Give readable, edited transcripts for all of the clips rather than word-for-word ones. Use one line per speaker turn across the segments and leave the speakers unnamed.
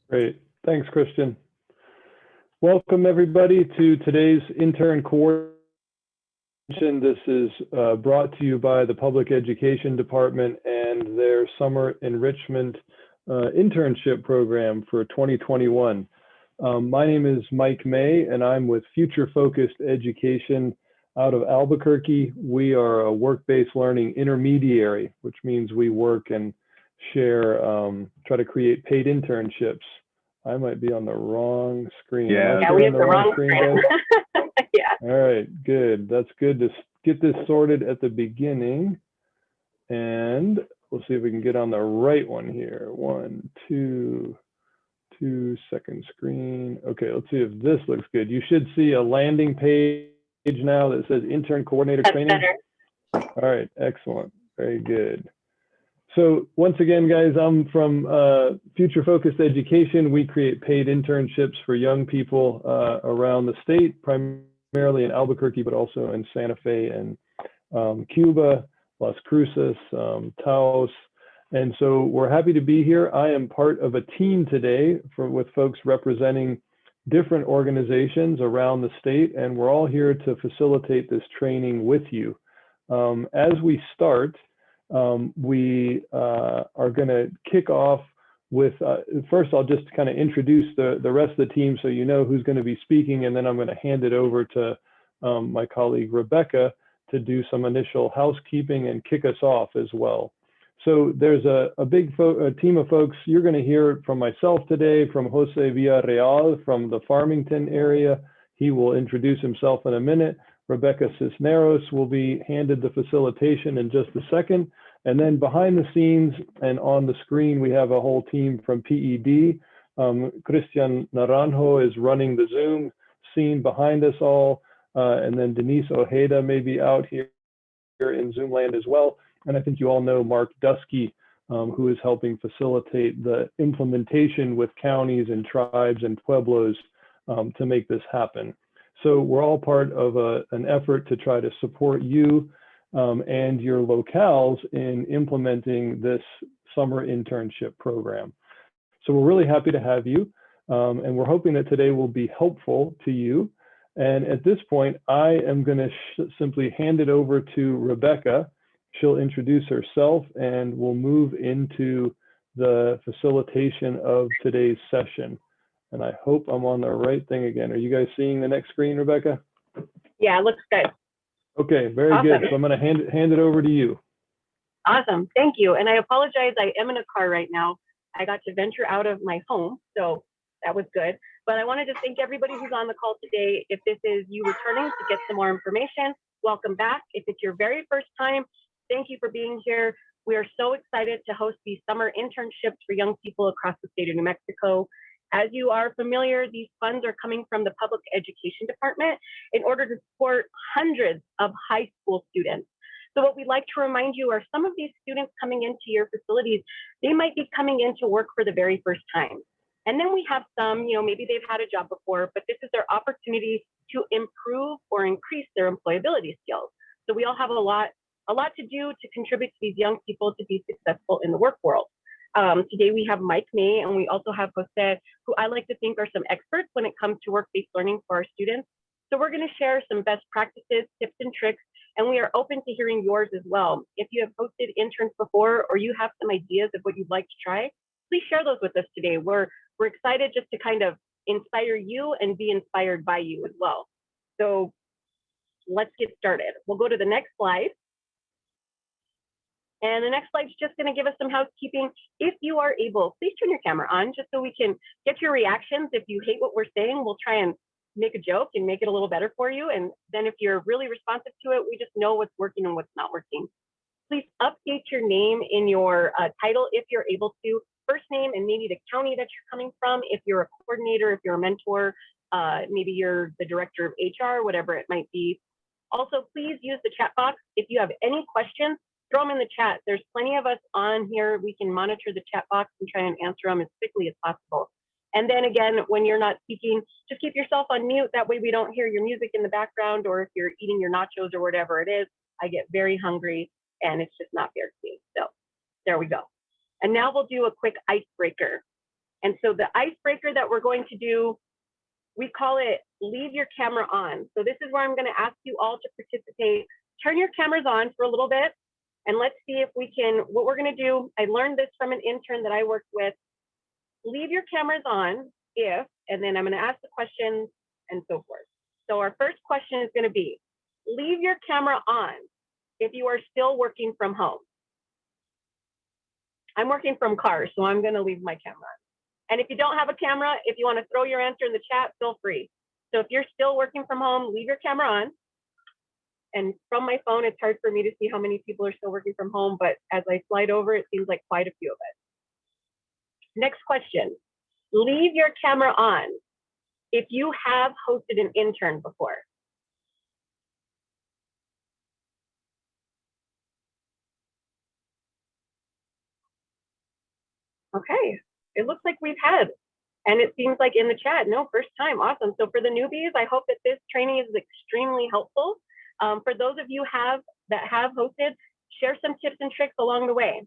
Great. Thanks, Christian. Welcome, everybody, to today's intern coordination. This is brought to you by the Public Education Department and their Summer Enrichment Internship Program for 2021. My name is Mike May, and I'm with Future Focused Education out of Albuquerque. We are a work-based learning intermediary, which means we work and share, try to create paid internships. I might be on the wrong screen.
Yeah, we have the wrong screen.
Yeah. All right, good. That's good to get this sorted at the beginning. And we'll see if we can get on the right one here. 1, 2, 2-second screen. Okay, let's see if this looks good. You should see a landing page now that says Intern Coordinator
That's
Training.
Better.
All right, excellent. Very good. So once again, guys, I'm from Future Focused Education. We create paid internships for young people around the state, primarily in Albuquerque, but also in Santa Fe and Cuba, Las Cruces, Taos. And so we're happy to be here. I am part of a team today with folks representing different organizations around the state, and we're all here to facilitate this training with you. As we start, we are going to kick off with, first I'll just kind of introduce the rest of the team so you know who's going to be speaking, and then I'm going to hand it over to my colleague Rebecca to do some initial housekeeping and kick us off as well. So there's a big team of folks. You're going to hear from myself today, from Jose Villarreal from the Farmington area. He will introduce himself in a minute. Rebecca Cisneros will be handed the facilitation in just a second. And then behind the scenes and on the screen, we have a whole team from PED. Christian Naranjo is running the Zoom scene behind us all. And then Denise Ojeda may be out here in Zoom land as well. And I think you all know Mark Dusky, who is helping facilitate the implementation with counties and tribes and pueblos to make this happen. So we're all part of an effort to try to support you and your locales in implementing this summer internship program. So we're really happy to have you, and we're hoping that today will be helpful to you. And at this point, I am going to simply hand it over to Rebecca. She'll introduce herself, and we'll move into the facilitation of today's session. And I hope I'm on the right thing again. Are you guys seeing the next screen, Rebecca?
Yeah, it looks good.
Okay, very good. So I'm going to hand it over to you.
Awesome, thank you. And I apologize, I am in a car right now. I got to venture out of my home, so that was good. But I wanted to thank everybody who's on the call today. If this is you returning to get some more information, welcome back. If it's your very first time, thank you for being here. We are so excited to host these summer internships for young people across the state of New Mexico. As you are familiar, these funds are coming from the Public Education Department in order to support hundreds of high school students. So what we'd like to remind you are some of these students coming into your facilities, they might be coming in to work for the very first time. And then we have some, maybe they've had a job before, but this is their opportunity to improve or increase their employability skills. So we all have a lot to do to contribute to these young people to be successful in the work world. Today we have Mike May, and we also have Jose, who I like to think are some experts when it comes to work-based learning for our students. So we're going to share some best practices, tips, and tricks, and we are open to hearing yours as well. If you have hosted interns before, or you have some ideas of what you'd like to try, please share those with us today. We're excited just to kind of inspire you and be inspired by you as well. So let's get started. We'll go to the next slide. And the next slide is just going to give us some housekeeping. If you are able, please turn your camera on just so we can get your reactions. If you hate what we're saying, we'll try and make a joke and make it a little better for you. And then if you're really responsive to it, we just know what's working and what's not working. Please update your name in your title if you're able to. First name and maybe the county that you're coming from. If you're a coordinator, if you're a mentor, maybe you're the director of HR, whatever it might be. Also, please use the chat box. If you have any questions, throw them in the chat. There's plenty of us on here. We can monitor the chat box and try and answer them as quickly as possible. And then again, when you're not speaking, just keep yourself on mute. That way we don't hear your music in the background, or if you're eating your nachos or whatever it is. I get very hungry and it's just not fair to me. So there we go. And now we'll do a quick icebreaker. And so the icebreaker that we're going to do, we call it leave your camera on. So this is where I'm going to ask you all to participate. Turn your cameras on for a little bit, and let's see if we can, what we're going to do, I learned this from an intern that I worked with. Leave your cameras on if, and then I'm going to ask the questions and so forth. So our first question is going to be, leave your camera on if you are still working from home. I'm working from cars, so I'm going to leave my camera on. And if you don't have a camera, if you want to throw your answer in the chat, feel free. So if you're still working from home, leave your camera on. And from my phone, it's hard for me to see how many people are still working from home, but as I slide over, it seems like quite a few of us. Next question, leave your camera on if you have hosted an intern before. Okay, it looks like we've had, and it seems like in the chat, no, first time, awesome. So for the newbies, I hope that this training is extremely helpful. For those of you that have hosted, share some tips and tricks along the way.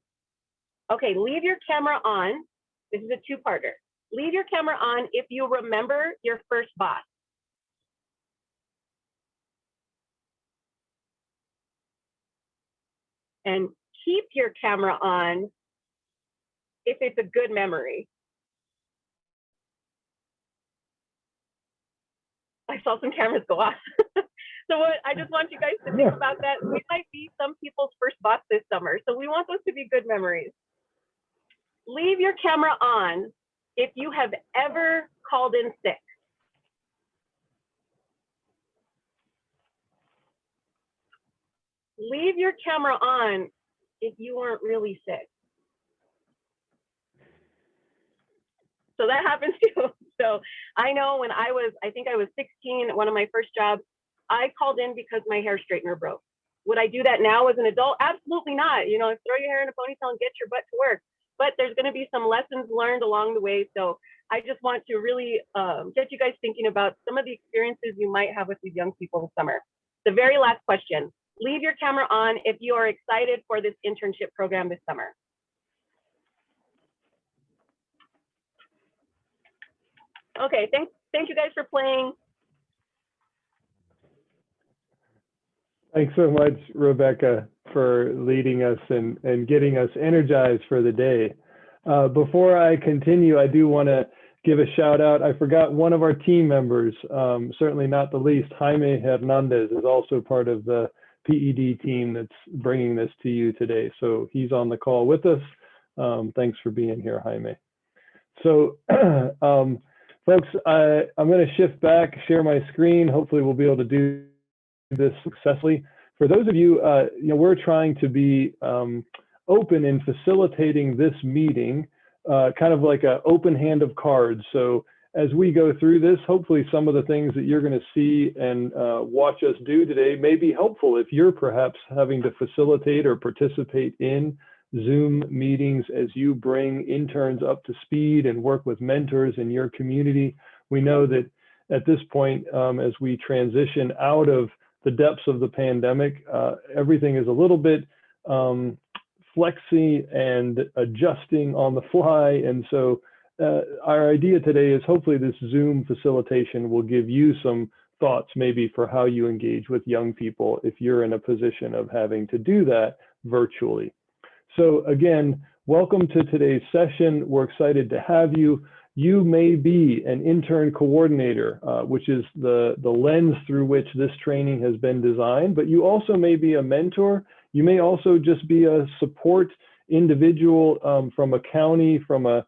Okay, leave your camera on. This is a two-parter. Leave your camera on if you remember your first boss. And keep your camera on if it's a good memory. I saw some cameras go off. So I just want you guys to think about that. We might be some people's first boss this summer, so we want those to be good memories. Leave your camera on if you have ever called in sick. Leave your camera on if you weren't really sick. So that happens too. So I know when I think I was 16 at one of my first jobs, I called in because my hair straightener broke. Would I do that now as an adult? Absolutely not. You know, throw your hair in a ponytail and get your butt to work. But there's going to be some lessons learned along the way. So I just want to really get you guys thinking about some of the experiences you might have with these young people this summer. The very last question, leave your camera on if you are excited for this internship program this summer. Okay, thank you guys for playing.
Thanks so much, Rebecca, for leading us and getting us energized for the day. Before I continue, I do want to give a shout out. I forgot one of our team members, certainly not the least, Jaime Hernandez is also part of the PED team that's bringing this to you today. So he's on the call with us. Thanks for being here, Jaime. So folks, I'm going to shift back, share my screen. Hopefully we'll be able to do this successfully. For those of you, we're trying to be open in facilitating this meeting, kind of like an open hand of cards. So as we go through this, hopefully some of the things that you're going to see and watch us do today may be helpful if you're perhaps having to facilitate or participate in Zoom meetings as you bring interns up to speed and work with mentors in your community. We know that at this point, as we transition out of the depths of the pandemic, everything is a little bit flexy and adjusting on the fly. And so our idea today is hopefully this Zoom facilitation will give you some thoughts maybe for how you engage with young people if you're in a position of having to do that virtually. So again, welcome to today's session. We're excited to have you. You may be an intern coordinator, which is the lens through which this training has been designed, but you also may be a mentor. You may also just be a support individual from a county, from a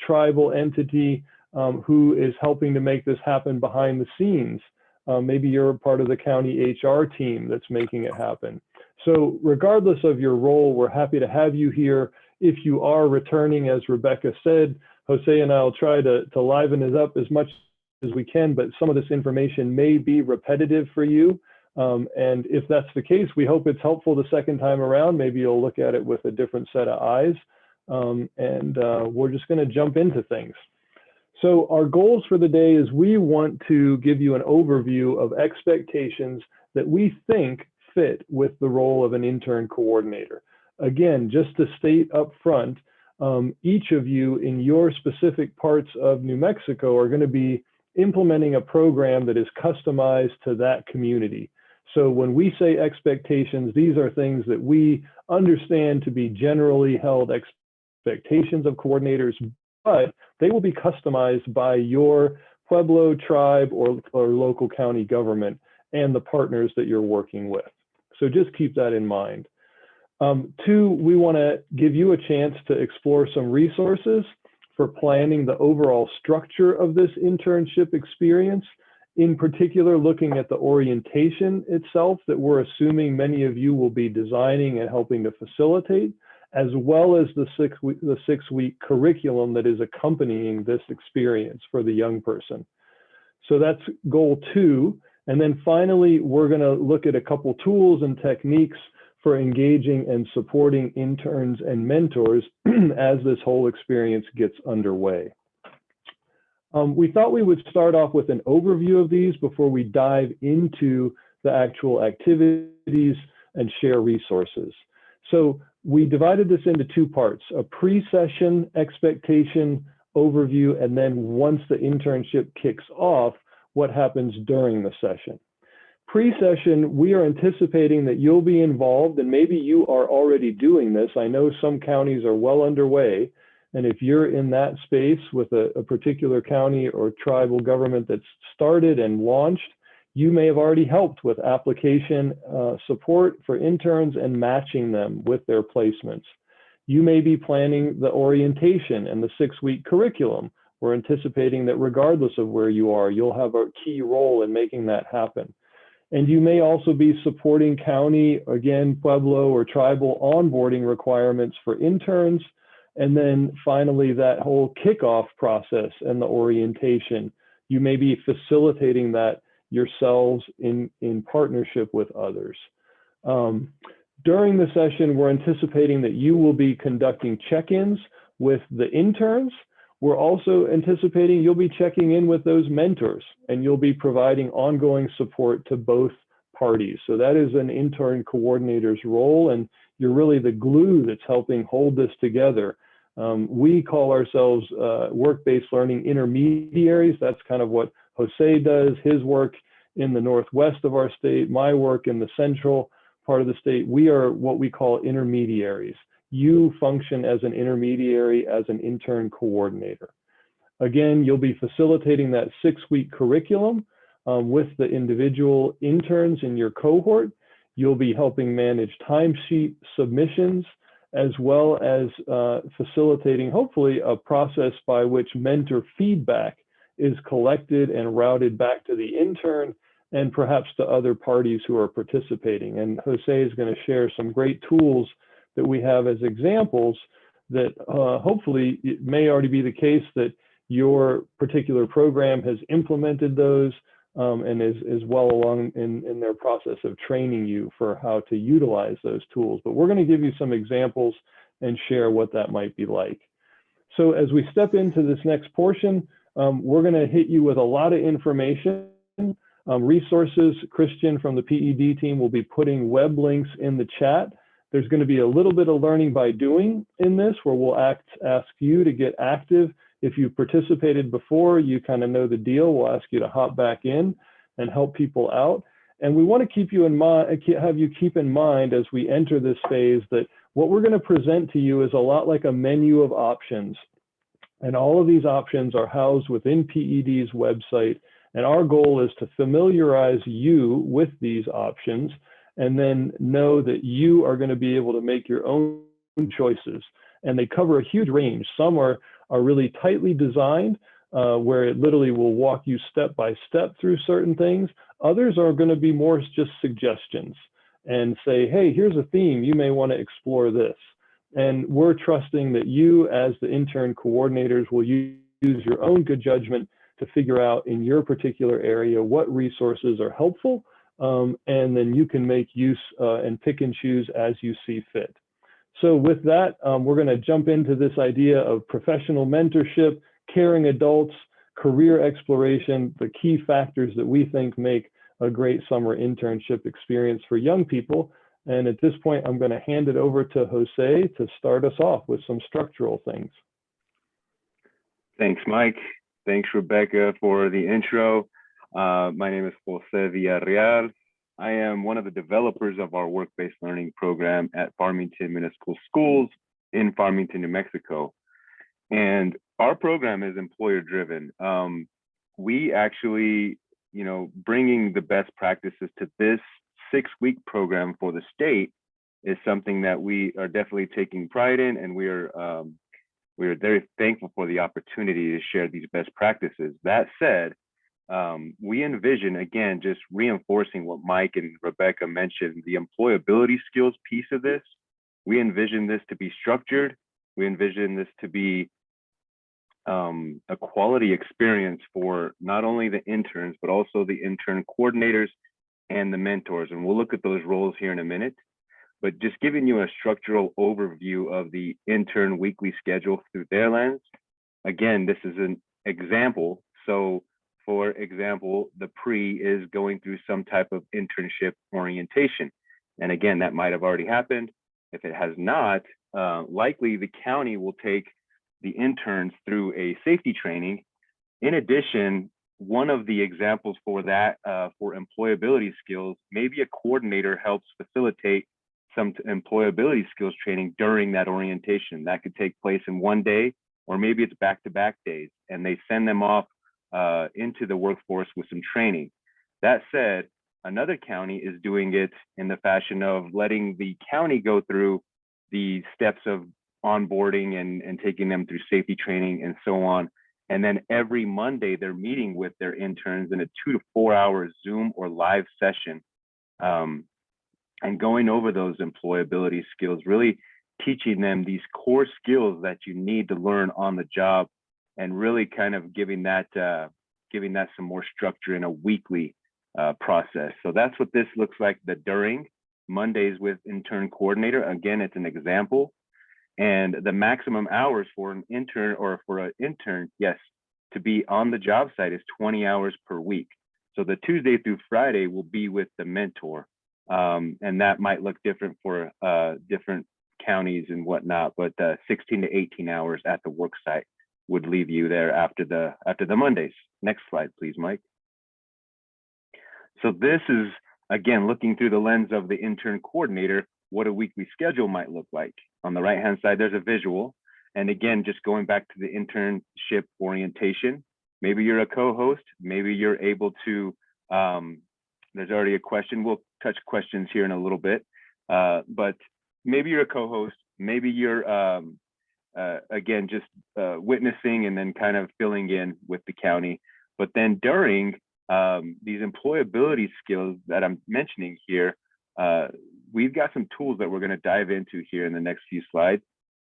tribal entity who is helping to make this happen behind the scenes. Maybe you're part of the county HR team that's making it happen. So regardless of your role, we're happy to have you here. If you are returning, as Rebecca said, Jose and I will try to liven this up as much as we can, but some of this information may be repetitive for you. And if that's the case, we hope it's helpful the second time around. Maybe you'll look at it with a different set of eyes. We're just going to jump into things. So our goals for the day is we want to give you an overview of expectations that we think fit with the role of an intern coordinator. Again, just to state up front, each of you in your specific parts of New Mexico are going to be implementing a program that is customized to that community. So when we say expectations, these are things that we understand to be generally held expectations of coordinators, but they will be customized by your Pueblo, tribe, or local county government and the partners that you're working with. So just keep that in mind. Two, we want to give you a chance to explore some resources for planning the overall structure of this internship experience. In particular, looking at the orientation itself that we're assuming many of you will be designing and helping to facilitate, as well as the six-week curriculum that is accompanying this experience for the young person. So that's goal 2. And then finally, we're going to look at a couple tools and techniques for engaging and supporting interns and mentors as this whole experience gets underway. We thought we would start off with an overview of these before we dive into the actual activities and share resources. So we divided this into 2 parts, a pre-session expectation overview, and then once the internship kicks off, what happens during the session. Pre-session, we are anticipating that you'll be involved, and maybe you are already doing this. I know some counties are well underway, and if you're in that space with a particular county or tribal government that's started and launched, you may have already helped with application support for interns and matching them with their placements. You may be planning the orientation and the 6-week curriculum. We're anticipating that regardless of where you are, you'll have a key role in making that happen. And you may also be supporting county, again, Pueblo or tribal onboarding requirements for interns. And then finally, that whole kickoff process and the orientation, you may be facilitating that yourselves in partnership with others. During the session, we're anticipating that you will be conducting check-ins with the interns. We're also anticipating you'll be checking in with those mentors, and you'll be providing ongoing support to both parties. So that is an intern coordinator's role, and you're really the glue that's helping hold this together. We call ourselves work-based learning intermediaries. That's kind of what Jose does, his work in the northwest of our state, my work in the central part of the state. We are what we call intermediaries. You function as an intermediary, as an intern coordinator. Again, you'll be facilitating that 6-week curriculum with the individual interns in your cohort. You'll be helping manage timesheet submissions, as well as facilitating, hopefully, a process by which mentor feedback is collected and routed back to the intern and perhaps to other parties who are participating. And Jose is going to share some great tools that we have as examples that hopefully it may already be the case that your particular program has implemented those and is well along in their process of training you for how to utilize those tools. But we're going to give you some examples and share what that might be like. So as we step into this next portion, we're going to hit you with a lot of information, resources. Christian from the PED team will be putting web links in the chat. There's going to be a little bit of learning by doing in this, where we'll ask you to get active. If you've participated before, you kind of know the deal. We'll ask you to hop back in and help people out. And we want to keep you in mind, have you keep in mind as we enter this phase that what we're going to present to you is a lot like a menu of options. And all of these options are housed within PED's website. And our goal is to familiarize you with these options, and then know that you are going to be able to make your own choices. And they cover a huge range. Some are really tightly designed, where it literally will walk you step by step through certain things. Others are going to be more just suggestions and say, hey, here's a theme, you may want to explore this. And we're trusting that you, as the intern coordinators, will use your own good judgment to figure out in your particular area what resources are helpful. And then you can make use and pick and choose as you see fit. So with that, we're going to jump into this idea of professional mentorship, caring adults, career exploration, the key factors that we think make a great summer internship experience for young people. And at this point, I'm going to hand it over to Jose to start us off with some structural things.
Thanks, Mike. Thanks, Rebecca, for the intro. My name is Jose Villarreal. I am one of the developers of our work-based learning program at Farmington Municipal Schools in Farmington, New Mexico. And our program is employer-driven. We actually, bringing the best practices to this 6-week program for the state is something that we are definitely taking pride in, and we are very thankful for the opportunity to share these best practices. That said, we envision, again, just reinforcing what Mike and Rebecca mentioned, the employability skills piece of this. We envision this to be structured. We envision this to be a quality experience for not only the interns, but also the intern coordinators and the mentors. And we'll look at those roles here in a minute. But just giving you a structural overview of the intern weekly schedule through their lens. Again, this is an example. So for example, the pre is going through some type of internship orientation. And again, that might have already happened. If it has not, likely the county will take the interns through a safety training. In addition, one of the examples for that, for employability skills, maybe a coordinator helps facilitate some employability skills training during that orientation. That could take place in one day, or maybe it's back-to-back days, and they send them off into the workforce with some training. That said, another county is doing it in the fashion of letting the county go through the steps of onboarding and taking them through safety training and so on. And then every Monday, they're meeting with their interns in a 2 to 4 hour Zoom or live session and going over those employability skills, really teaching them these core skills that you need to learn on the job, and really kind of giving that some more structure in a weekly process. So that's what this looks like, the during Mondays with intern coordinator. Again, it's an example. And the maximum hours for an intern yes, to be on the job site is 20 hours per week. So the Tuesday through Friday will be with the mentor. And that might look different for different counties and whatnot, but 16 to 18 hours at the work site would leave you there after the Mondays. Next slide, please, Mike. So this is, again, looking through the lens of the intern coordinator, what a weekly schedule might look like. On the right-hand side, there's a visual. And again, just going back to the internship orientation, maybe you're a co-host, maybe you're able to, there's already a question. We'll touch questions here in a little bit, but maybe you're a co-host, maybe you're, again, just witnessing and then kind of filling in with the county. But then during these employability skills that I'm mentioning here, we've got some tools that we're going to dive into here in the next few slides.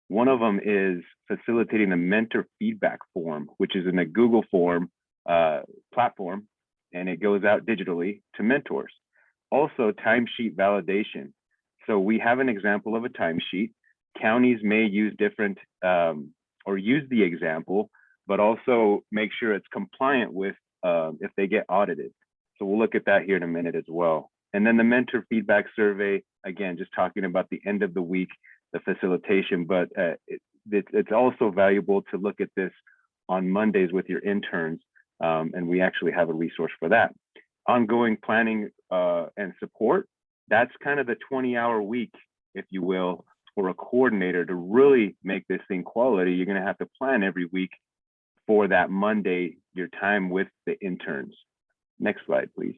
One of them is facilitating a mentor feedback form, which is in a Google form platform, and it goes out digitally to mentors. Also, timesheet validation. So we have an example of a timesheet. Counties may use different or use the example, but also make sure it's compliant with if they get audited. So we'll look at that here in a minute as well. And then the mentor feedback survey, again, just talking about the end of the week, the facilitation, but it's also valuable to look at this on Mondays with your interns. And we actually have a resource for that. Ongoing planning and support, that's kind of the 20-hour week, if you will, for a coordinator to really make this thing quality. You're going to have to plan every week for that Monday, your time with the interns. Next slide, please.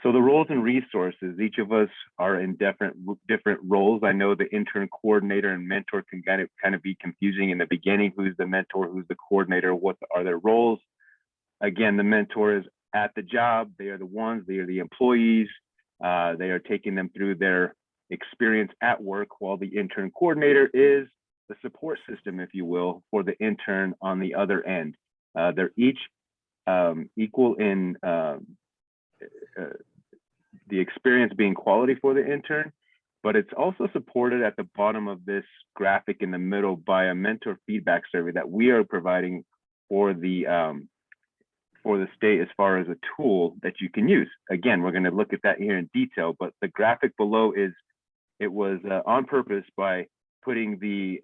So the roles and resources, each of us are in different roles. I know the intern coordinator and mentor can kind of be confusing in the beginning. Who's the mentor, who's the coordinator, what are their roles? Again, the mentor is at the job. They are the employees. They are taking them through their experience at work, while the intern coordinator is the support system, if you will, for the intern on the other end. They're each equal in the experience being quality for the intern, but it's also supported at the bottom of this graphic in the middle by a mentor feedback survey that we are providing for the for the state as far as a tool that you can use. Again, we're going to look at that here in detail, but the graphic below is, it was on purpose by putting the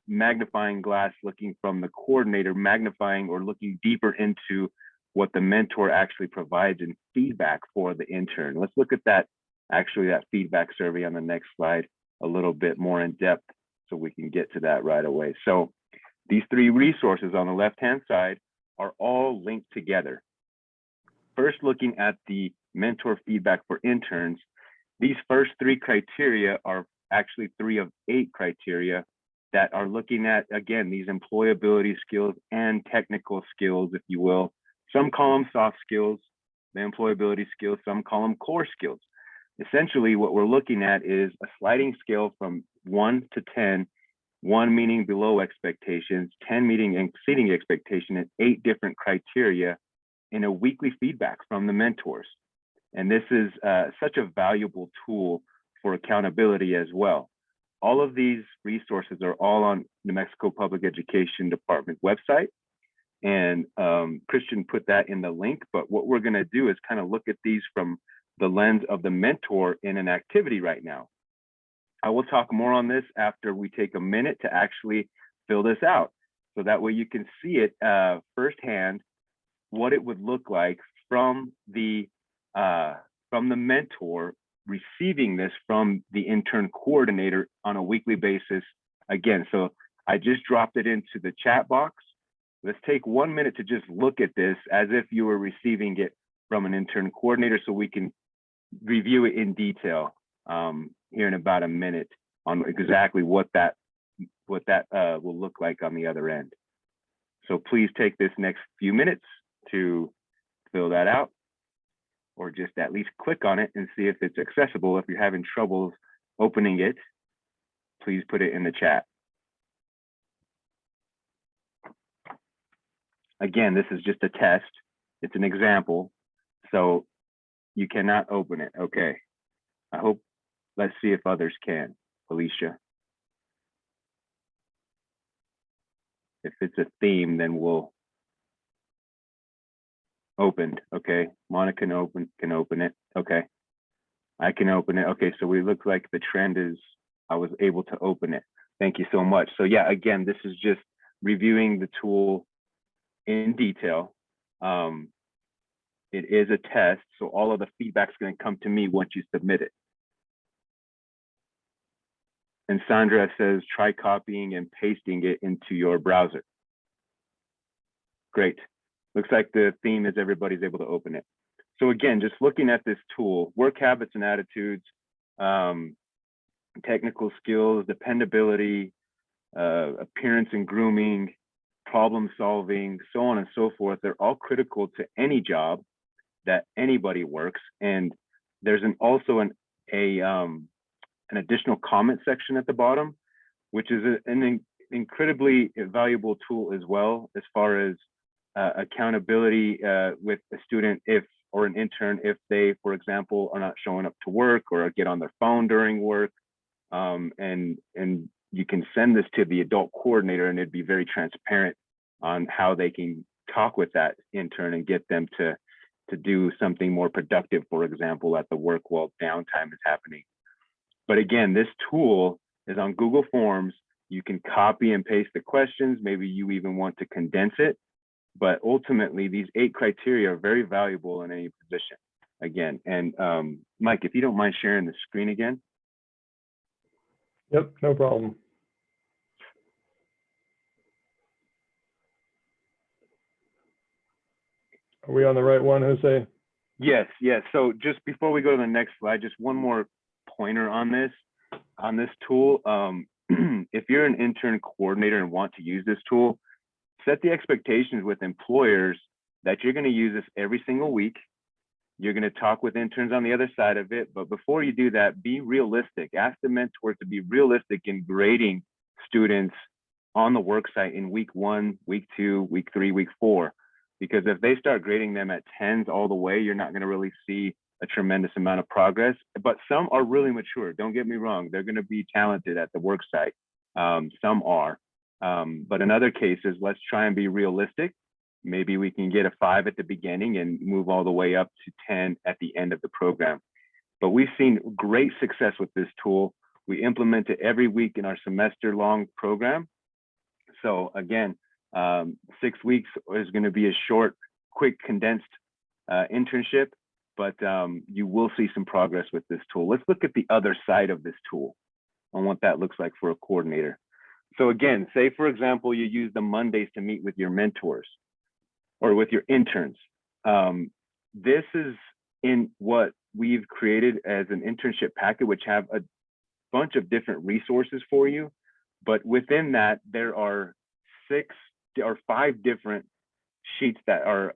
magnifying glass looking from the coordinator, magnifying or looking deeper into what the mentor actually provides in feedback for the intern. Let's look at that, actually that feedback survey on the next slide a little bit more in depth so we can get to that right away. So these three resources on the left-hand side are all linked together. First, looking at the mentor feedback for interns, these first three criteria are actually 3 of 8 criteria that are looking at, again, these employability skills and technical skills, if you will. Some call them soft skills, the employability skills, some call them core skills. Essentially, what we're looking at is a sliding scale from 1 to 10, 1 meaning below expectations, 10 meaning exceeding expectation, and 8 different criteria in a weekly feedback from the mentors. And this is such a valuable tool for accountability as well. All of these resources are all on New Mexico Public Education Department website. And Christian put that in the link, but what we're gonna do is kind of look at these from the lens of the mentor in an activity right now. I will talk more on this after we take a minute to actually fill this out. So that way you can see it firsthand, what it would look like from the mentor receiving this from the intern coordinator on a weekly basis. Again, so I just dropped it into the chat box. Let's take 1 minute to just look at this as if you were receiving it from an intern coordinator so we can review it in detail here in about a minute on exactly what that will look like on the other end. So please take this next few minutes to fill that out, or just at least click on it and see if it's accessible. If you're having troubles opening it, please put it in the chat. Again, this is just a test. It's an example, so you cannot open it. Okay, I hope, let's see if others can. Alicia. If it's a theme, then we'll opened. Okay, Monica can open it. Okay, I can open it. Okay, so we look like the trend is I was able to open it. Thank you so much. So yeah, again, this is just reviewing the tool in detail. It is a test, so all of the feedback's going to come to me once you submit it. And Sandra says, try copying and pasting it into your browser. Great. Looks like the theme is everybody's able to open it. So again, just looking at this tool, work habits and attitudes, technical skills, dependability, appearance and grooming, problem solving, so on and so forth. They're all critical to any job that anybody works. And there's also an additional comment section at the bottom, which is an incredibly valuable tool as well, as far as accountability with a student or an intern if they, for example, are not showing up to work or get on their phone during work. And you can send this to the adult coordinator, and it'd be very transparent on how they can talk with that intern and get them to do something more productive, for example, at the work while downtime is happening. But again, this tool is on Google Forms. You can copy and paste the questions. Maybe you even want to condense it. But ultimately, these 8 criteria are very valuable in any position. Again, and Mike, if you don't mind sharing the screen again.
Yep, no problem. Are we on the right one, Jose?
Yes, yes. So just before we go to the next slide, just one more pointer on this tool. If you're an intern coordinator and want to use this tool, set the expectations with employers that you're going to use this every single week. You're going to talk with interns on the other side of it. But before you do that, be realistic. Ask the mentor to be realistic in grading students on the work site in week 1, week 2, week 3, week 4. Because if they start grading them at 10s all the way, you're not going to really see a tremendous amount of progress. But some are really mature. Don't get me wrong. They're going to be talented at the work site. Some are. But in other cases, let's try and be realistic. Maybe we can get a 5 at the beginning and move all the way up to 10 at the end of the program. But we've seen great success with this tool. We implement it every week in our semester-long program. So again, 6 weeks is going to be a short, quick, condensed internship, but you will see some progress with this tool. Let's look at the other side of this tool on what that looks like for a coordinator. So again, say for example, you use the Mondays to meet with your mentors or with your interns. This is in what we've created as an internship packet, which have a bunch of different resources for you. But within that, there are 5 different sheets that are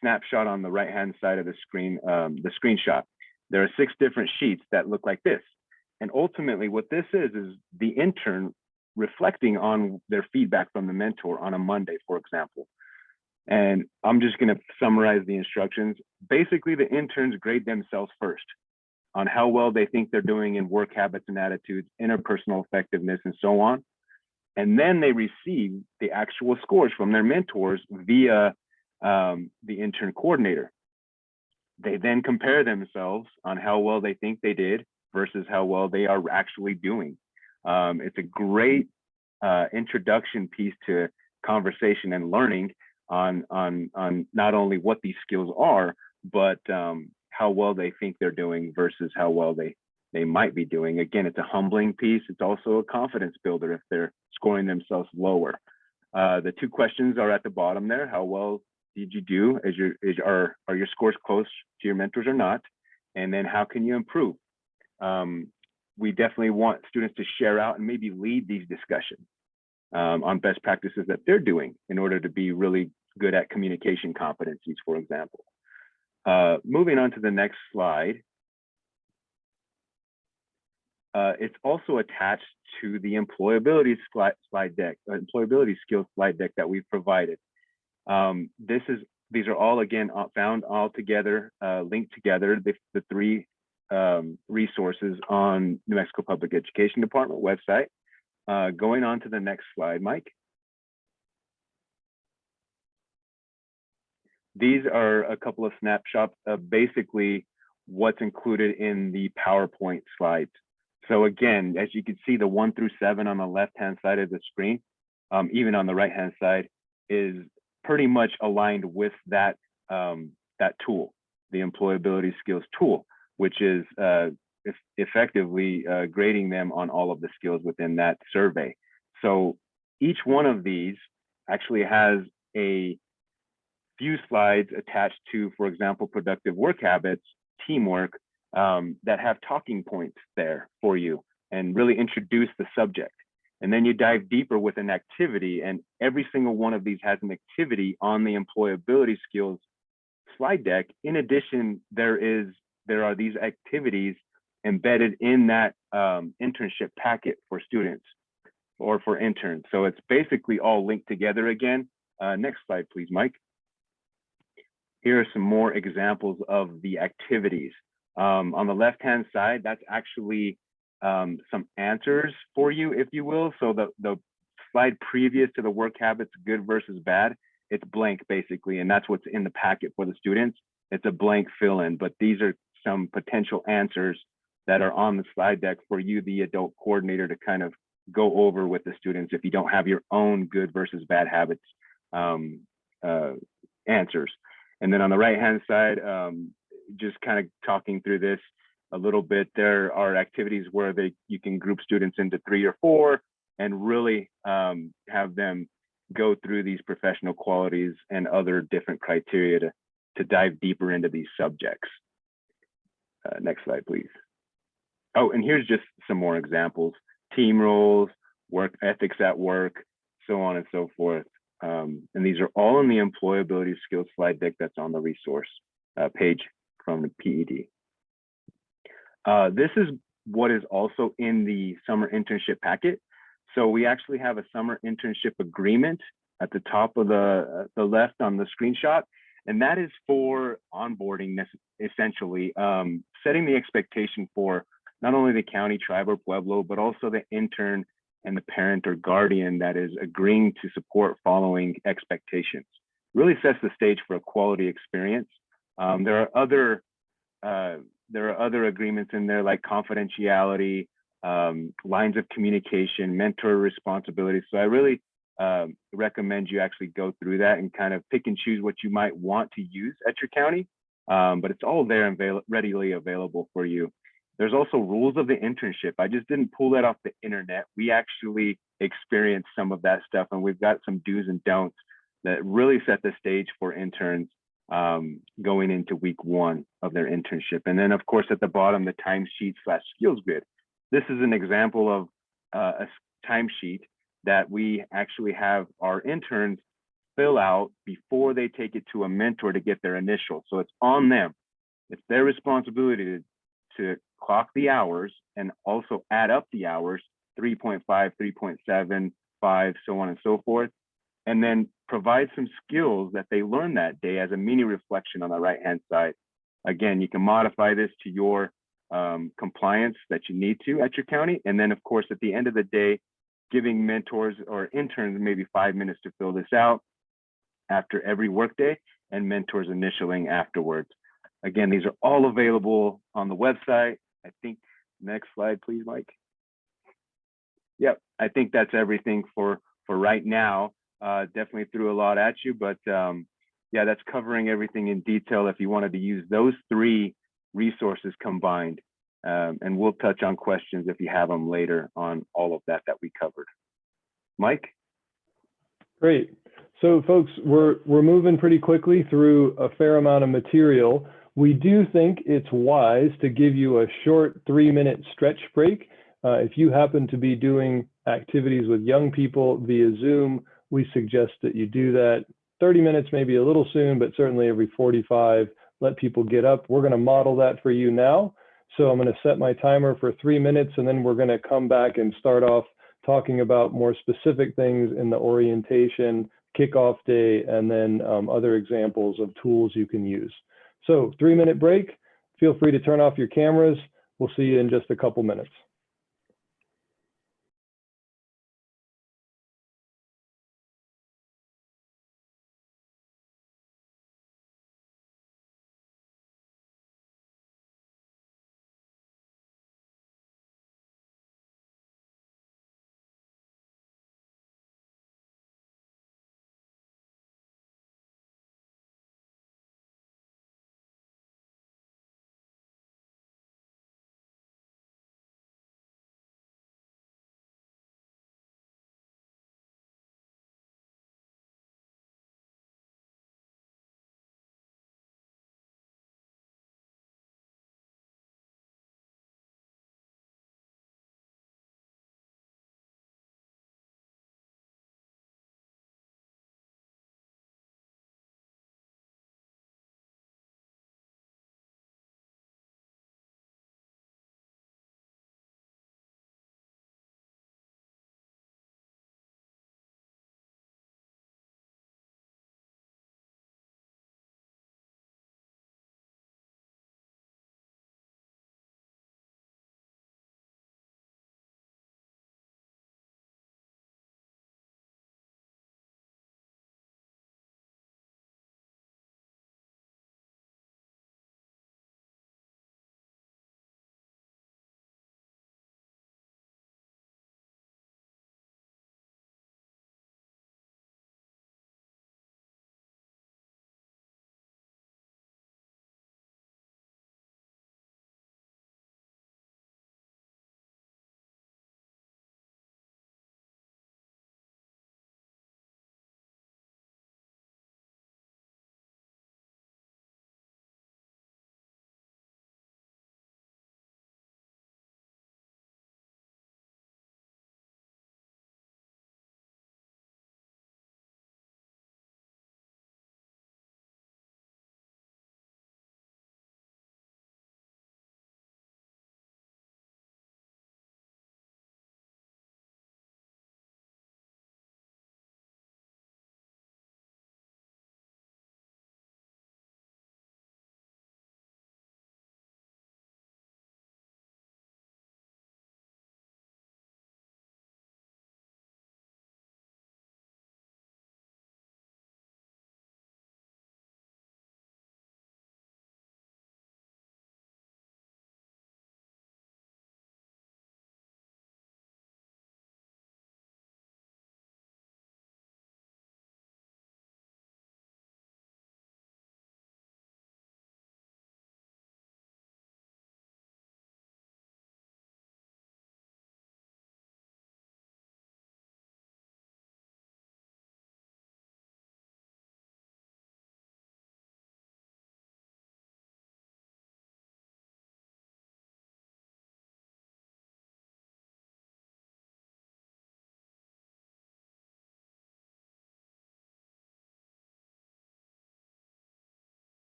snapshot on the right-hand side of the screen, the screenshot. There are 6 different sheets that look like this. And ultimately what this is the intern reflecting on their feedback from the mentor on a Monday, for example. And I'm just going to summarize the instructions. Basically, the interns grade themselves first on how well they think they're doing in work habits and attitudes, interpersonal effectiveness, and so on. And then they receive the actual scores from their mentors via the intern coordinator. They then compare themselves on how well they think they did versus how well they are actually doing. It's a great introduction piece to conversation and learning on not only what these skills are, but how well they think they're doing versus how well they might be doing. Again, it's a humbling piece. It's also a confidence builder if they're scoring themselves lower. The 2 questions are at the bottom there. How well did you do? Are your scores close to your mentors or not? And then how can you improve? We definitely want students to share out and maybe lead these discussions on best practices that they're doing in order to be really good at communication competencies, for example. Moving on to the next slide. It's also attached to the employability slide deck, employability skills slide deck that we've provided. These are all, again, found all together, linked together, the 3 resources on New Mexico Public Education Department website. Going on to the next slide, Mike. These are a couple of snapshots of basically what's included in the PowerPoint slides. So again, as you can see, the 1 through 7 on the left-hand side of the screen, even on the right-hand side, is pretty much aligned with that, that tool, the employability skills tool, which is effectively grading them on all of the skills within that survey. So each one of these actually has a few slides attached to, for example, productive work habits, teamwork, that have talking points there for you and really introduce the subject. And then you dive deeper with an activity, and every single one of these has an activity on the employability skills slide deck. In addition, there are these activities embedded in that internship packet for students or for interns. So it's basically all linked together again. Next slide, please, Mike. Here are some more examples of the activities. On the left-hand side, that's actually some answers for you, if you will. So the slide previous to the work habits, good versus bad, it's blank basically, and that's what's in the packet for the students. It's a blank fill-in, but these are some potential answers that are on the slide deck for you, the adult coordinator, to kind of go over with the students if you don't have your own good versus bad habits answers. And then on the right-hand side, just kind of talking through this a little bit, there are activities where you can group students into 3 or 4 and really have them go through these professional qualities and other different criteria to dive deeper into these subjects. Next slide, please. Oh, and here's just some more examples: team roles, work ethics at work, so on and so forth. And these are all in the employability skills slide deck that's on the resource page from the PED. This is what is also in the summer internship packet. So we actually have a summer internship agreement at the top of the left on the screenshot. And that is for onboarding, essentially, setting the expectation for not only the county, tribe, or pueblo, but also the intern and the parent or guardian that is agreeing to support following expectations. really sets the stage for a quality experience. There are other agreements in there like confidentiality, lines of communication, mentor responsibilities. So I really recommend you actually go through that and kind of pick and choose what you might want to use at your county. But it's all there and readily available for you. There's also rules of the internship. I just didn't pull that off the internet. We actually experienced some of that stuff, and we've got some do's and don'ts that really set the stage for interns going into week 1 of their internship. And then of course, at the bottom, the timesheet/skills grid. This is an example of a timesheet that we actually have our interns fill out before they take it to a mentor to get their initial. So it's on them. It's their responsibility to clock the hours and also add up the hours, 3.5, 3.7, 5, so on and so forth, and then provide some skills that they learn that day as a mini reflection on the right-hand side. Again, you can modify this to your compliance that you need to at your county. And then of course, at the end of the day, giving mentors or interns maybe 5 minutes to fill this out after every workday, and mentors initialing afterwards. Again, these are all available on the website. I think, next slide, please, Mike. Yep, I think that's everything for right now. Definitely threw a lot at you, but yeah, that's covering everything in detail if you wanted to use those 3 resources combined. And we'll touch on questions if you have them later on all of that we covered. Mike?
Great. So folks, we're moving pretty quickly through a fair amount of material. We do think it's wise to give you a short 3-minute stretch break. If you happen to be doing activities with young people via Zoom, we suggest that you do that. 30 minutes may be a little soon, but certainly every 45, let people get up. We're going to model that for you now. So I'm going to set my timer for 3 minutes, and then we're going to come back and start off talking about more specific things in the orientation, kickoff day, and then other examples of tools you can use. So 3-minute break. Feel free to turn off your cameras. We'll see you in just a couple minutes.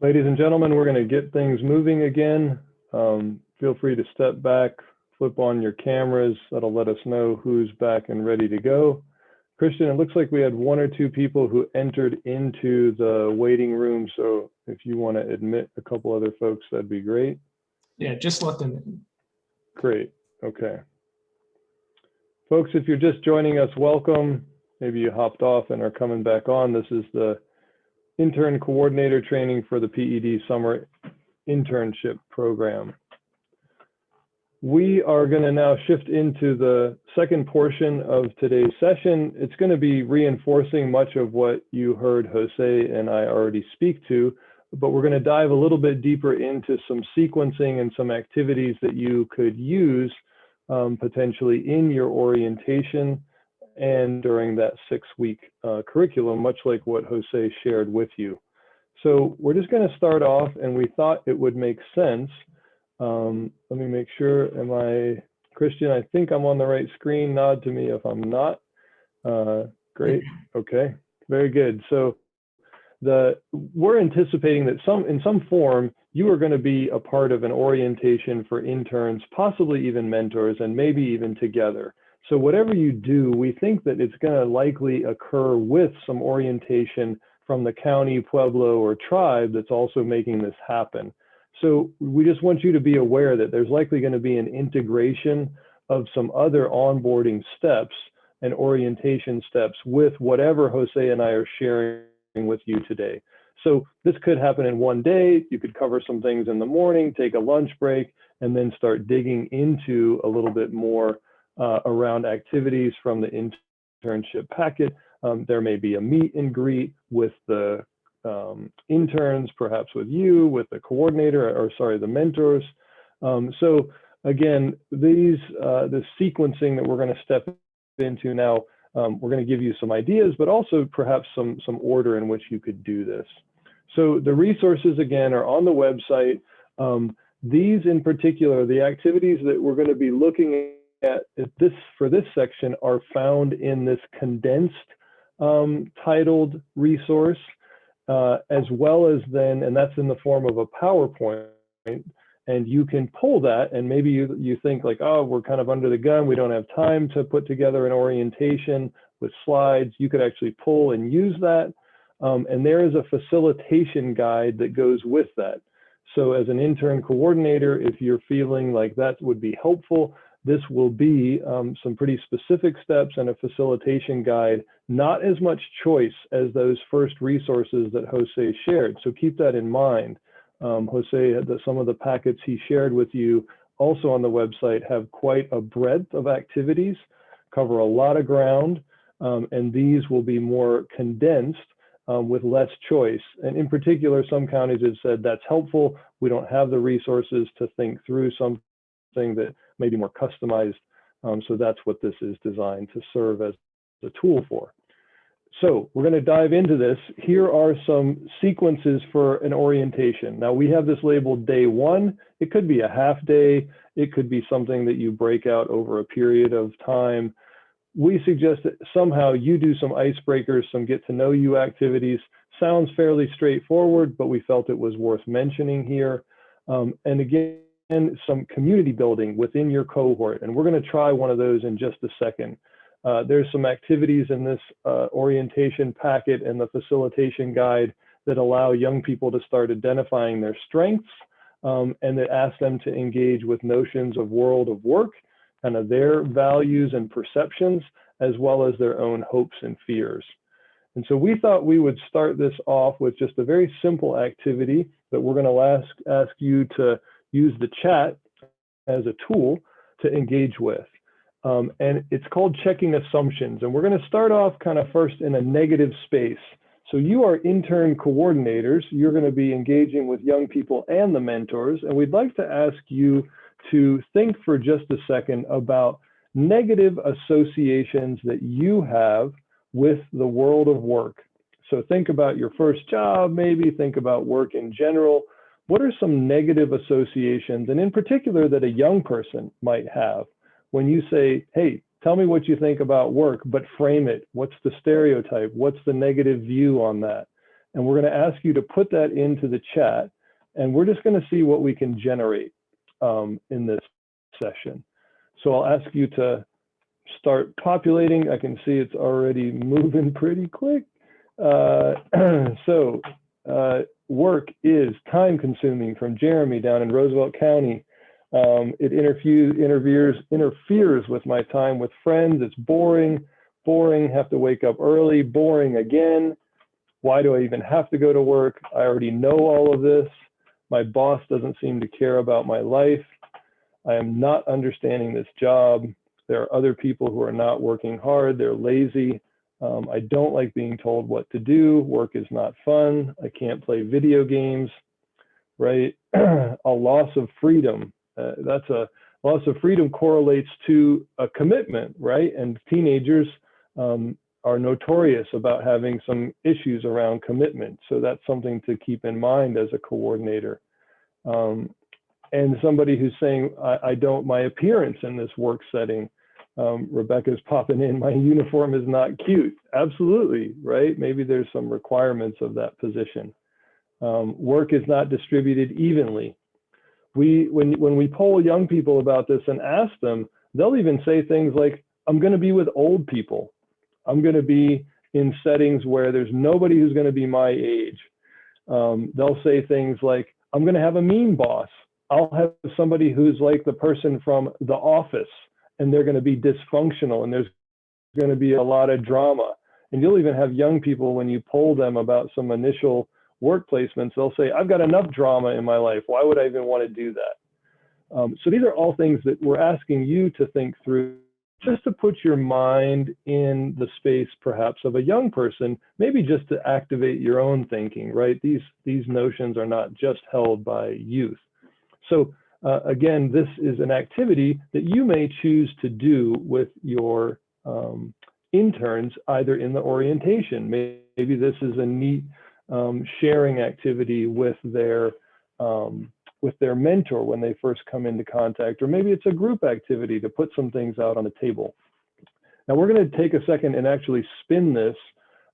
Ladies and gentlemen, we're going to get things moving again. Feel free to step back, flip on your cameras. That'll let us know who's back and ready to go. Christian, it looks like we had 1 or 2 people who entered into the waiting room. So if you want to admit a couple other folks, that'd be great.
Yeah, just let them in.
Great. Okay. Folks, if you're just joining us, welcome. Maybe you hopped off and are coming back on. This is the intern coordinator training for the PED summer internship program. We are going to now shift into the second portion of today's session. It's going to be reinforcing much of what you heard Jose and I already speak to, but we're going to dive a little bit deeper into some sequencing and some activities that you could use potentially in your orientation and during that 6-week curriculum, much like what Jose shared with you. So we're just going to start off, and we thought it would make sense. Let me make sure, Christian, I think I'm on the right screen. Nod to me if I'm not. Great, okay, very good. So we're anticipating that in some form, you are going to be a part of an orientation for interns, possibly even mentors, and maybe even together. So whatever you do, we think that it's going to likely occur with some orientation from the county, pueblo, or tribe that's also making this happen. So we just want you to be aware that there's likely going to be an integration of some other onboarding steps and orientation steps with whatever Jose and I are sharing with you today. So this could happen in one day. You could cover some things in the morning, take a lunch break, and then start digging into a little bit more around activities from the internship packet. There may be a meet and greet with the interns, perhaps with you, with the coordinator, or sorry, the mentors. So again, the sequencing that we're going to step into now, we're going to give you some ideas, but also perhaps some order in which you could do this. So the resources, again, are on the website. These in particular, the activities that we're going to be looking at for this section are found in this condensed titled resource, as well as then, and that's in the form of a PowerPoint, and you can pull that, and maybe you think like, oh, we're kind of under the gun, we don't have time to put together an orientation with slides. You could actually pull and use that, and there is a facilitation guide that goes with that. So as an intern coordinator, if you're feeling like that would be helpful, this will be some pretty specific steps and a facilitation guide, not as much choice as those first resources that Jose shared. So keep that in mind. Jose, some of the packets he shared with you also on the website have quite a breadth of activities, cover a lot of ground, and these will be more condensed with less choice. And in particular, some counties have said that's helpful. We don't have the resources to think through something that may be more customized. So that's what this is designed to serve as a tool for. So we're going to dive into this. Here are some sequences for an orientation. Now we have this labeled day 1. It could be a half day. It could be something that you break out over a period of time. We suggest that somehow you do some icebreakers, some get to know you activities. Sounds fairly straightforward, but we felt it was worth mentioning here. And again, some community building within your cohort. And we're going to try one of those in just a second. There's some activities in this orientation packet and the facilitation guide that allow young people to start identifying their strengths and that ask them to engage with notions of world of work, kind of their values and perceptions, as well as their own hopes and fears. And so we thought we would start this off with just a very simple activity that we're going to ask you to use the chat as a tool to engage with. And it's called checking assumptions. And we're going to start off kind of first in a negative space. So you are intern coordinators. You're going to be engaging with young people and the mentors. And we'd like to ask you to think for just a second about negative associations that you have with the world of work. So think about your first job, maybe think about work in general. What are some negative associations, and in particular that a young person might have when you say, hey, tell me what you think about work, but frame it. What's the stereotype? What's the negative view on that? And we're going to ask you to put that into the chat, and we're just going to see what we can generate in this session. So I'll ask you to start populating. I can see it's already moving pretty quick. Work is time consuming from Jeremy down in Roosevelt County. It interferes with my time with friends. It's boring, have to wake up early, boring again. Why do I even have to go to work? I already know all of this. My boss doesn't seem to care about my life. I am not understanding this job. There are other people who are not working hard. They're lazy. I don't like being told what to do. Work is not fun. I can't play video games, right? A loss of freedom. That's a loss of freedom correlates to a commitment, right? And teenagers are notorious about having some issues around commitment. So that's something to keep in mind as a coordinator. And somebody who's saying, I don't, my appearance in this work setting, Rebecca's popping in, my uniform is not cute. Absolutely, right? Maybe there's some requirements of that position. Work is not distributed evenly. When we poll young people about this and ask them, they'll even say things like, I'm going to be with old people. I'm going to be in settings where there's nobody who's going to be my age. They'll say things like, I'm going to have a mean boss. I'll have somebody who's like the person from The Office, and they're going to be dysfunctional, and there's going to be a lot of drama. And you'll even have young people, when you poll them about some initial work placements, they'll say, I've got enough drama in my life. Why would I even want to do that? So these are all things that we're asking you to think through, just to put your mind in the space perhaps of a young person, maybe just to activate your own thinking, right? These notions are not just held by youth. So again, this is an activity that you may choose to do with your interns, either in the orientation. Maybe this is a neat sharing activity with their mentor when they first come into contact, or maybe it's a group activity to put some things out on the table. Now we're going to take a second and actually spin this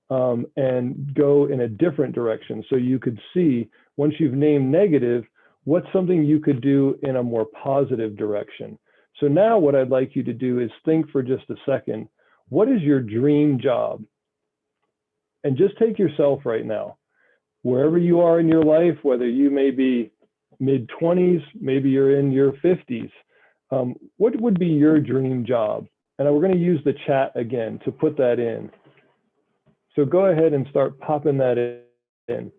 and go in a different direction, so you could see, once you've named negative, what's something you could do in a more positive direction. So now what I'd like you to do is think for just a second, what is your dream job? And just take yourself right now, wherever you are in your life, whether you may be mid-20s, maybe you're in your 50s, what would be your dream job? And we're going to use the chat again to put that in. So go ahead and start popping that in.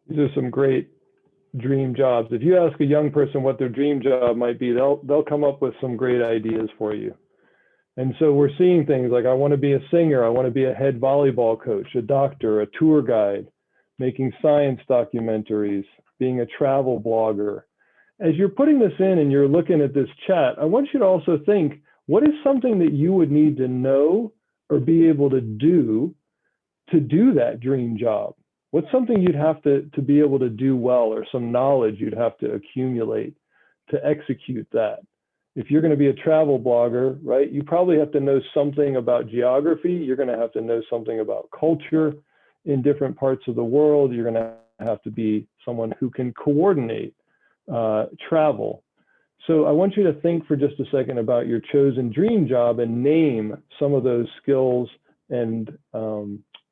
These are some great dream jobs. If you ask a young person what their dream job might be, they'll come up with some great ideas for you. And so we're seeing things like, I want to be a singer, I want to be a head volleyball coach, a doctor, a tour guide, making science documentaries, being a travel blogger. As you're putting this in and you're looking at this chat, I want you to also think, what is something that you would need to know or be able to do that dream job? What's something you'd have to be able to do well, or some knowledge you'd have to accumulate to execute that? If you're going to be a travel blogger, right, you probably have to know something about geography. You're going to have to know something about culture in different parts of the world. You're going to have to be someone who can coordinate travel. So I want you to think for just a second about your chosen dream job and name some of those skills and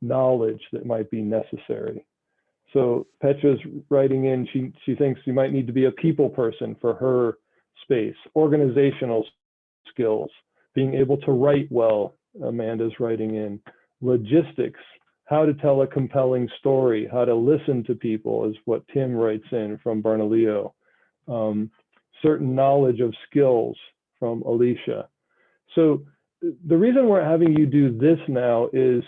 knowledge that might be necessary. So Petra's writing in, she thinks you might need to be a people person for her space, organizational skills, being able to write well, Amanda's writing in, logistics, how to tell a compelling story, how to listen to people is what Tim writes in from Bernalillo, certain knowledge of skills from Alicia. So the reason we're having you do this now is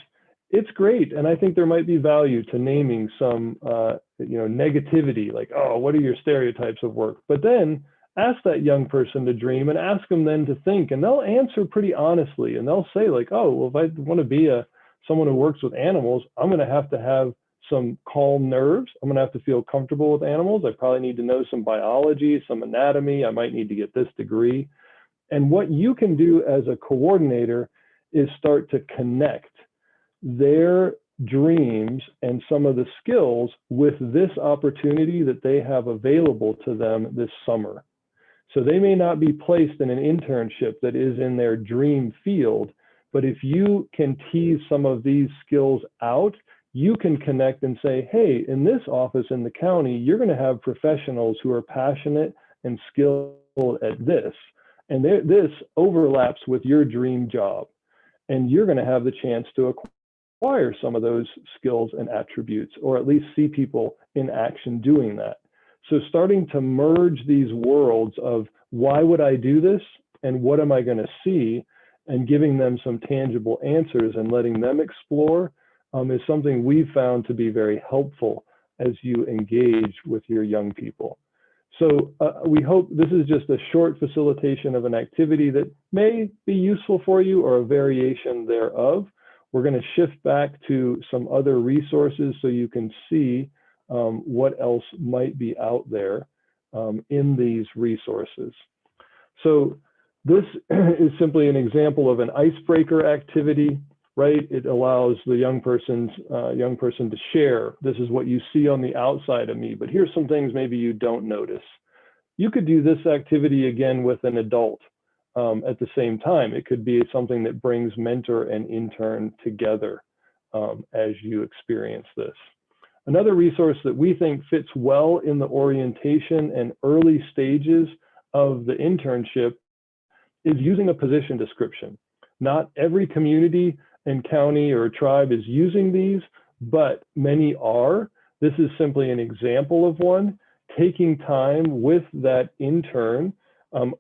it's great. And I think there might be value to naming some negativity, like, oh, what are your stereotypes of work? But then ask that young person to dream and ask them then to think, and they'll answer pretty honestly. And they'll say like, oh, well, if I want to be someone who works with animals, I'm going to have some calm nerves. I'm going to have to feel comfortable with animals. I probably need to know some biology, some anatomy. I might need to get this degree. And what you can do as a coordinator is start to connect their dreams and some of the skills with this opportunity that they have available to them this summer. So they may not be placed in an internship that is in their dream field, but if you can tease some of these skills out, you can connect and say, hey, in this office in the county, you're going to have professionals who are passionate and skilled at this. And this overlaps with your dream job. And you're going to have the chance to acquire some of those skills and attributes, or at least see people in action doing that. So starting to merge these worlds of why would I do this and what am I going to see, and giving them some tangible answers and letting them explore is something we've found to be very helpful as you engage with your young people. So we hope this is just a short facilitation of an activity that may be useful for you or a variation thereof. We're going to shift back to some other resources so you can see what else might be out there in these resources. So this is simply an example of an icebreaker activity, right? It allows the young person to share. This is what you see on the outside of me, but here's some things maybe you don't notice. You could do this activity again with an adult at the same time. It could be something that brings mentor and intern together as you experience this. Another resource that we think fits well in the orientation and early stages of the internship is using a position description. Not every community and county or tribe is using these, but many are. This is simply an example of one. Taking time with that intern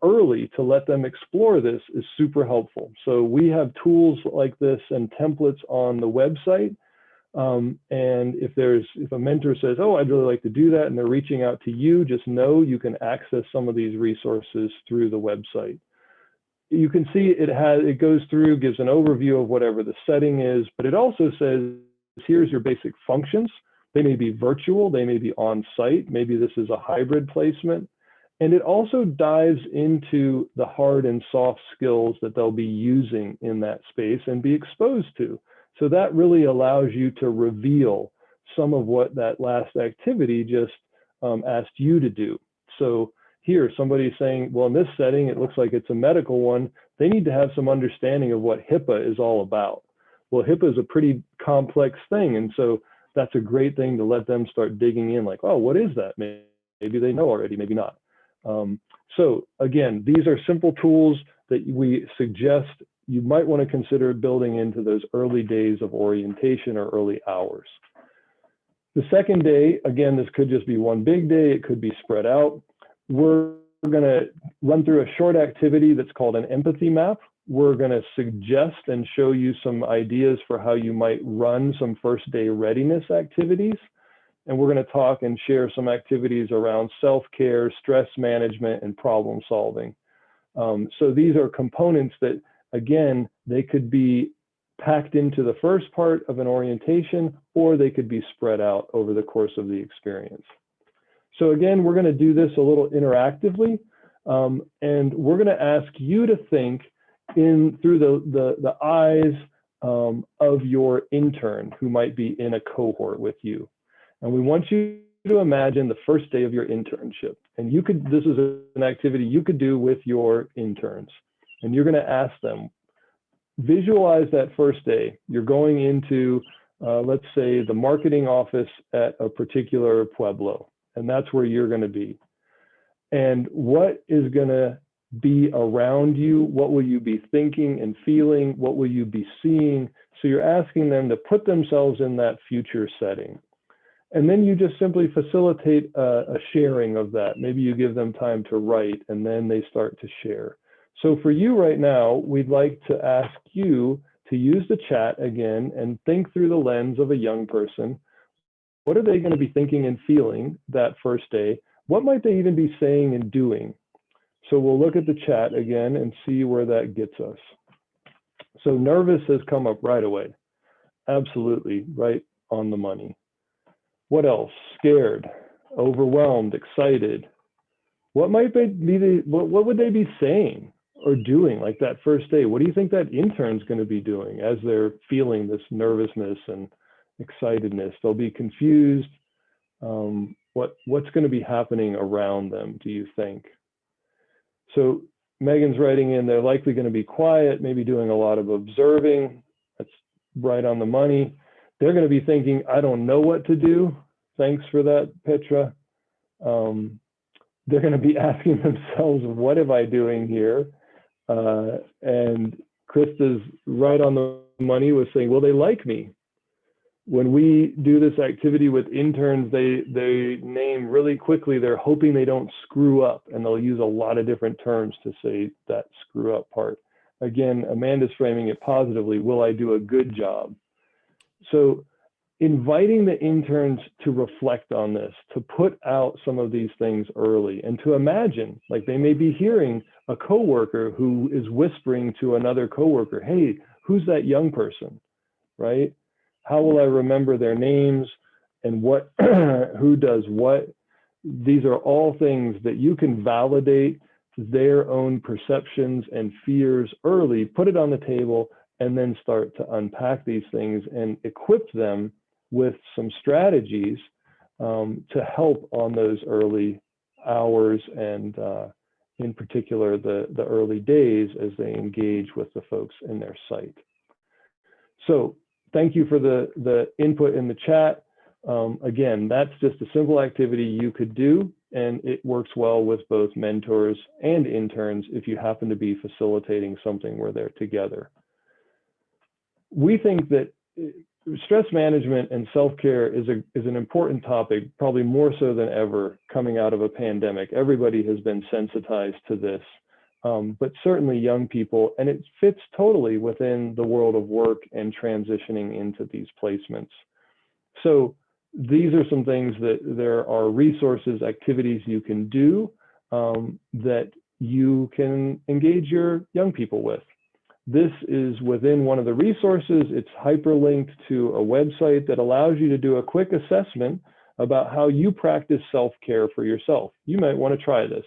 early to let them explore this is super helpful. So we have tools like this and templates on the website. And if a mentor says, oh, I'd really like to do that, and they're reaching out to you, just know you can access some of these resources through the website. You can see it goes through, gives an overview of whatever the setting is, but it also says, here's your basic functions. They may be virtual, they may be on site, maybe this is a hybrid placement. And it also dives into the hard and soft skills that they'll be using in that space and be exposed to. So that really allows you to reveal some of what that last activity just asked you to do. So here, somebody's saying, well, in this setting, it looks like it's a medical one. They need to have some understanding of what HIPAA is all about. Well, HIPAA is a pretty complex thing. And so that's a great thing to let them start digging in, like, oh, what is that? Maybe they know already, maybe not. So again, these are simple tools that we suggest you might want to consider building into those early days of orientation or early hours. The second day, again, this could just be one big day. It could be spread out. We're going to run through a short activity that's called an empathy map. We're going to suggest and show you some ideas for how you might run some first day readiness activities. And we're going to talk and share some activities around self-care, stress management, and problem solving. So these are components that, again, they could be packed into the first part of an orientation, or they could be spread out over the course of the experience. So again, we're going to do this a little interactively, and we're going to ask you to think through the eyes of your intern who might be in a cohort with you. And we want you to imagine the first day of your internship. And this is an activity you could do with your interns. And you're going to ask them, visualize that first day. You're going into, let's say, the marketing office at a particular pueblo. And that's where you're going to be. And what is going to be around you? What will you be thinking and feeling? What will you be seeing? So you're asking them to put themselves in that future setting. And then you just simply facilitate a sharing of that. Maybe you give them time to write, and then they start to share. So for you right now, we'd like to ask you to use the chat again and think through the lens of a young person. What are they going to be thinking and feeling that first day? What might they even be saying and doing? So we'll look at the chat again and see where that gets us. So nervous has come up right away. Absolutely, right on the money. What else? Scared, overwhelmed, excited. What might be what would they be saying or doing like that first day? What do you think that intern's going to be doing as they're feeling this nervousness and excitedness? They'll be confused. What's going to be happening around them, do you think? So Megan's writing in, they're likely going to be quiet, maybe doing a lot of observing. That's right on the money. They're going to be thinking, I don't know what to do. Thanks for that, Petra. They're going to be asking themselves, what am I doing here? And Krista's right on the money with saying, well, they like me. When we do this activity with interns, they name really quickly, they're hoping they don't screw up, and they'll use a lot of different terms to say that screw up part. Again, Amanda's framing it positively, will I do a good job? So inviting the interns to reflect on this, to put out some of these things early, and to imagine, like they may be hearing a coworker who is whispering to another coworker, hey, who's that young person, right? How will I remember their names and what, who does what? These are all things that you can validate their own perceptions and fears early, put it on the table, and then start to unpack these things and equip them with some strategies to help on those early hours and in particular the early days as they engage with the folks in their site. So thank you for the input in the chat. Again, that's just a simple activity you could do, and it works well with both mentors and interns if you happen to be facilitating something where they're together. We think that stress management and self-care is an important topic, probably more so than ever coming out of a pandemic. Everybody has been sensitized to this, but certainly young people, and it fits totally within the world of work and transitioning into these placements. So these are some things that there are resources, activities you can do that you can engage your young people with. This is within one of the resources. It's hyperlinked to a website that allows you to do a quick assessment about how you practice self-care for yourself. You might want to try this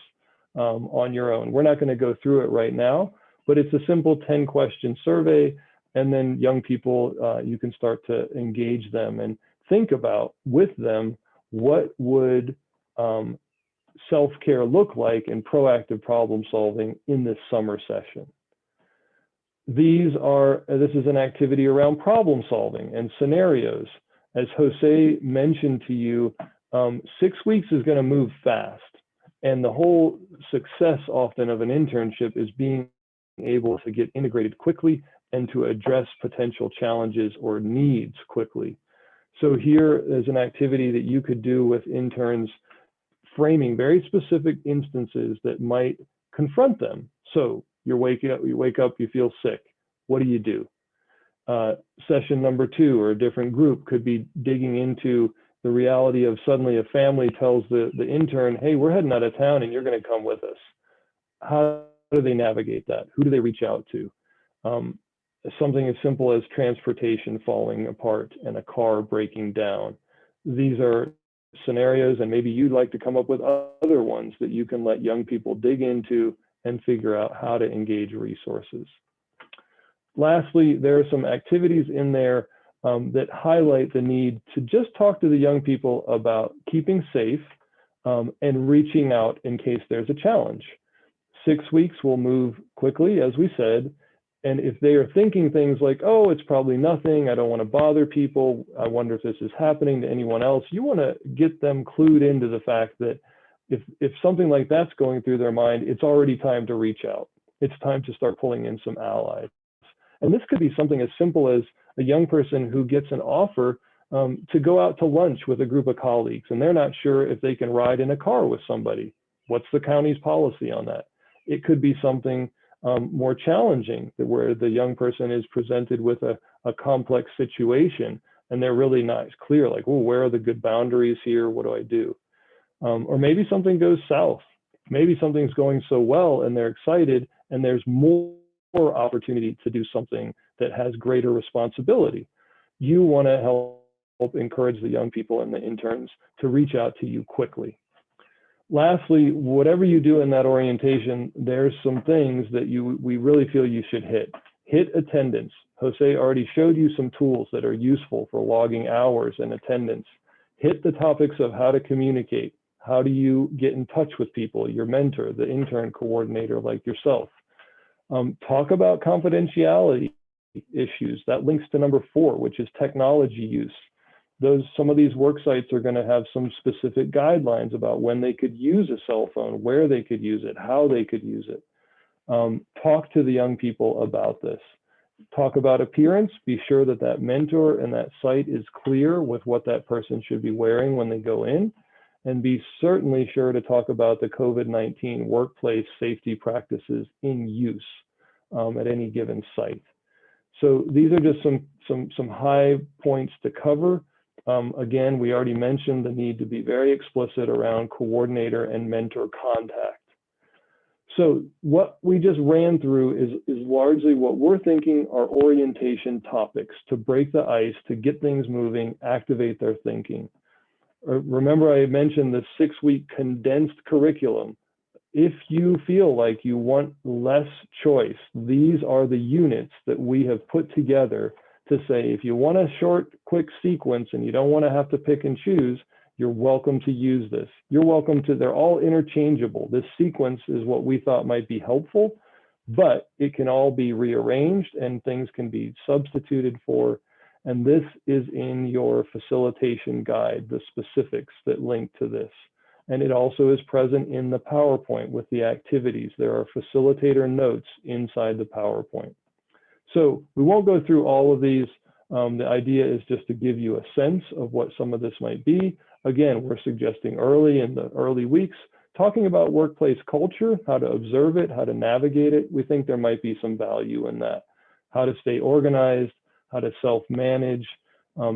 on your own. We're not going to go through it right now, but it's a simple 10-question survey. And then young people, you can start to engage them and think about with them, what would self-care look like in proactive problem solving in this summer session. This is an activity around problem solving and scenarios. As Jose mentioned to you, 6 weeks is going to move fast. And the whole success often of an internship is being able to get integrated quickly and to address potential challenges or needs quickly. So here is an activity that you could do with interns, framing very specific instances that might confront them. So you wake up, you feel sick. What do you do? Session number 2 or a different group could be digging into the reality of suddenly a family tells the intern, hey, we're heading out of town and you're going to come with us. How do they navigate that? Who do they reach out to? Something as simple as transportation falling apart and a car breaking down. These are scenarios, and maybe you'd like to come up with other ones that you can let young people dig into and figure out how to engage resources. Lastly, there are some activities in there that highlight the need to just talk to the young people about keeping safe and reaching out in case there's a challenge. 6 weeks will move quickly, as we said, and if they are thinking things like, oh, it's probably nothing, I don't want to bother people, I wonder if this is happening to anyone else, you want to get them clued into the fact that if something like that's going through their mind, it's already time to reach out. It's time to start pulling in some allies. And this could be something as simple as a young person who gets an offer to go out to lunch with a group of colleagues, and they're not sure if they can ride in a car with somebody. What's the county's policy on that? It could be something more challenging, where the young person is presented with a complex situation and they're really not clear, like, oh, where are the good boundaries here? What do I do? Or maybe something goes south. Maybe something's going so well and they're excited and there's more opportunity to do something that has greater responsibility. You want to help encourage the young people and the interns to reach out to you quickly. Lastly, whatever you do in that orientation, there's some things that we really feel you should hit. Hit attendance. Jose already showed you some tools that are useful for logging hours and attendance. Hit the topics of how to communicate. How do you get in touch with people, your mentor, the intern coordinator like yourself? Talk about confidentiality issues. That links to number 4, which is technology use. Some of these work sites are going to have some specific guidelines about when they could use a cell phone, where they could use it, how they could use it. Talk to the young people about this. Talk about appearance. Be sure that that mentor and that site is clear with what that person should be wearing when they go in. And be certainly sure to talk about the COVID-19 workplace safety practices in use at any given site. So these are just some high points to cover. Again, we already mentioned the need to be very explicit around coordinator and mentor contact. So what we just ran through is largely what we're thinking are orientation topics to break the ice, to get things moving, activate their thinking. Remember, I mentioned the 6-week condensed curriculum. If you feel like you want less choice, these are the units that we have put together to say, if you want a short, quick sequence and you don't want to have to pick and choose, you're welcome to use this. You're welcome to, they're all interchangeable. This sequence is what we thought might be helpful, but it can all be rearranged and things can be substituted for. And this is in your facilitation guide, the specifics that link to this. And it also is present in the PowerPoint with the activities. There are facilitator notes inside the PowerPoint. So we won't go through all of these. The idea is just to give you a sense of what some of this might be. Again, we're suggesting early in the early weeks, talking about workplace culture, how to observe it, how to navigate it. We think there might be some value in that. How to stay organized, how to self-manage.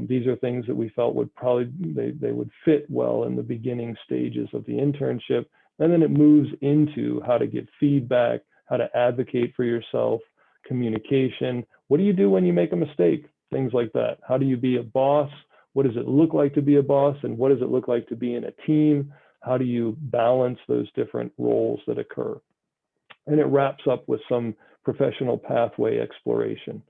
These are things that we felt would probably, they would fit well in the beginning stages of the internship. And then it moves into how to get feedback, how to advocate for yourself, communication. What do you do when you make a mistake? Things like that. How do you be a boss? What does it look like to be a boss? And what does it look like to be in a team? How do you balance those different roles that occur? And it wraps up with some professional pathway exploration.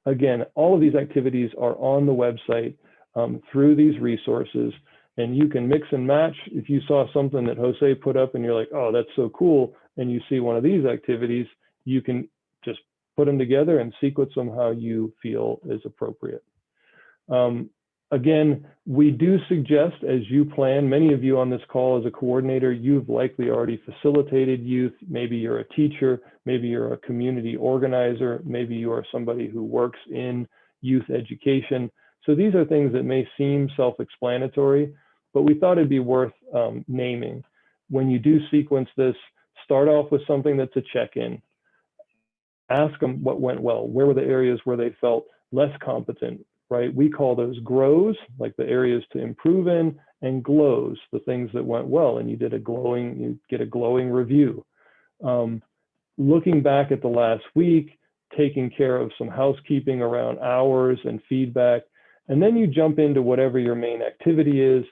Again, all of these activities are on the website through these resources, and you can mix and match. If you saw something that Jose put up and you're like, oh, that's so cool, and you see one of these activities, you can just put them together and sequence them how you feel is appropriate. Again, we do suggest, as you plan, many of you on this call as a coordinator, you've likely already facilitated youth. Maybe you're a teacher, maybe you're a community organizer, maybe you are somebody who works in youth education. So these are things that may seem self-explanatory, but we thought it'd be worth naming. When you do sequence this, start off with something that's a check-in. Ask them what went well. Where were the areas where they felt less competent, right? We call those grows, like the areas to improve in, and glows, the things that went well. And you get a glowing review. Looking back at the last week, taking care of some housekeeping around hours and feedback, and then you jump into whatever your main activity is,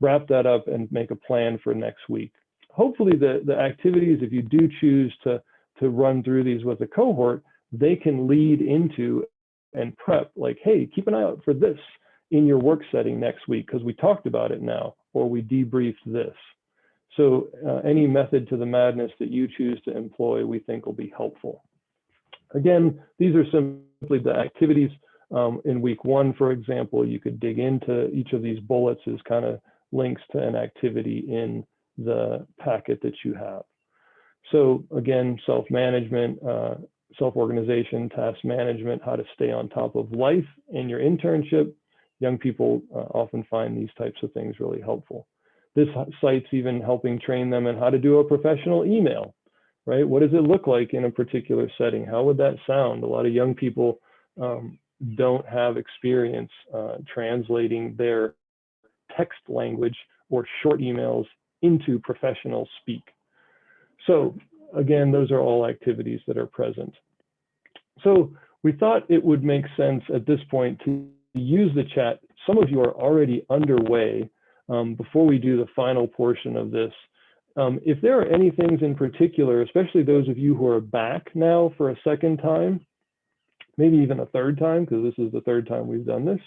wrap that up and make a plan for next week. Hopefully the activities, if you do choose to run through these with a cohort, they can lead into and prep, like, hey, keep an eye out for this in your work setting next week because we talked about it now, or we debriefed this. So any method to the madness that you choose to employ, we think will be helpful. Again, these are simply the activities. In week 1, for example, you could dig into each of these bullets as kind of links to an activity in the packet that you have. So again, self-management, self-organization, task management, how to stay on top of life in your internship. Young people often find these types of things really helpful. This site's even helping train them in how to do a professional email, right? What does it look like in a particular setting? How would that sound? A lot of young people don't have experience translating their text language or short emails into professional speak. So again, those are all activities that are present. So we thought it would make sense at this point to use the chat. Some of you are already underway before we do the final portion of this. If there are any things in particular, especially those of you who are back now for a second time, maybe even a third time, because this is the third time we've done this.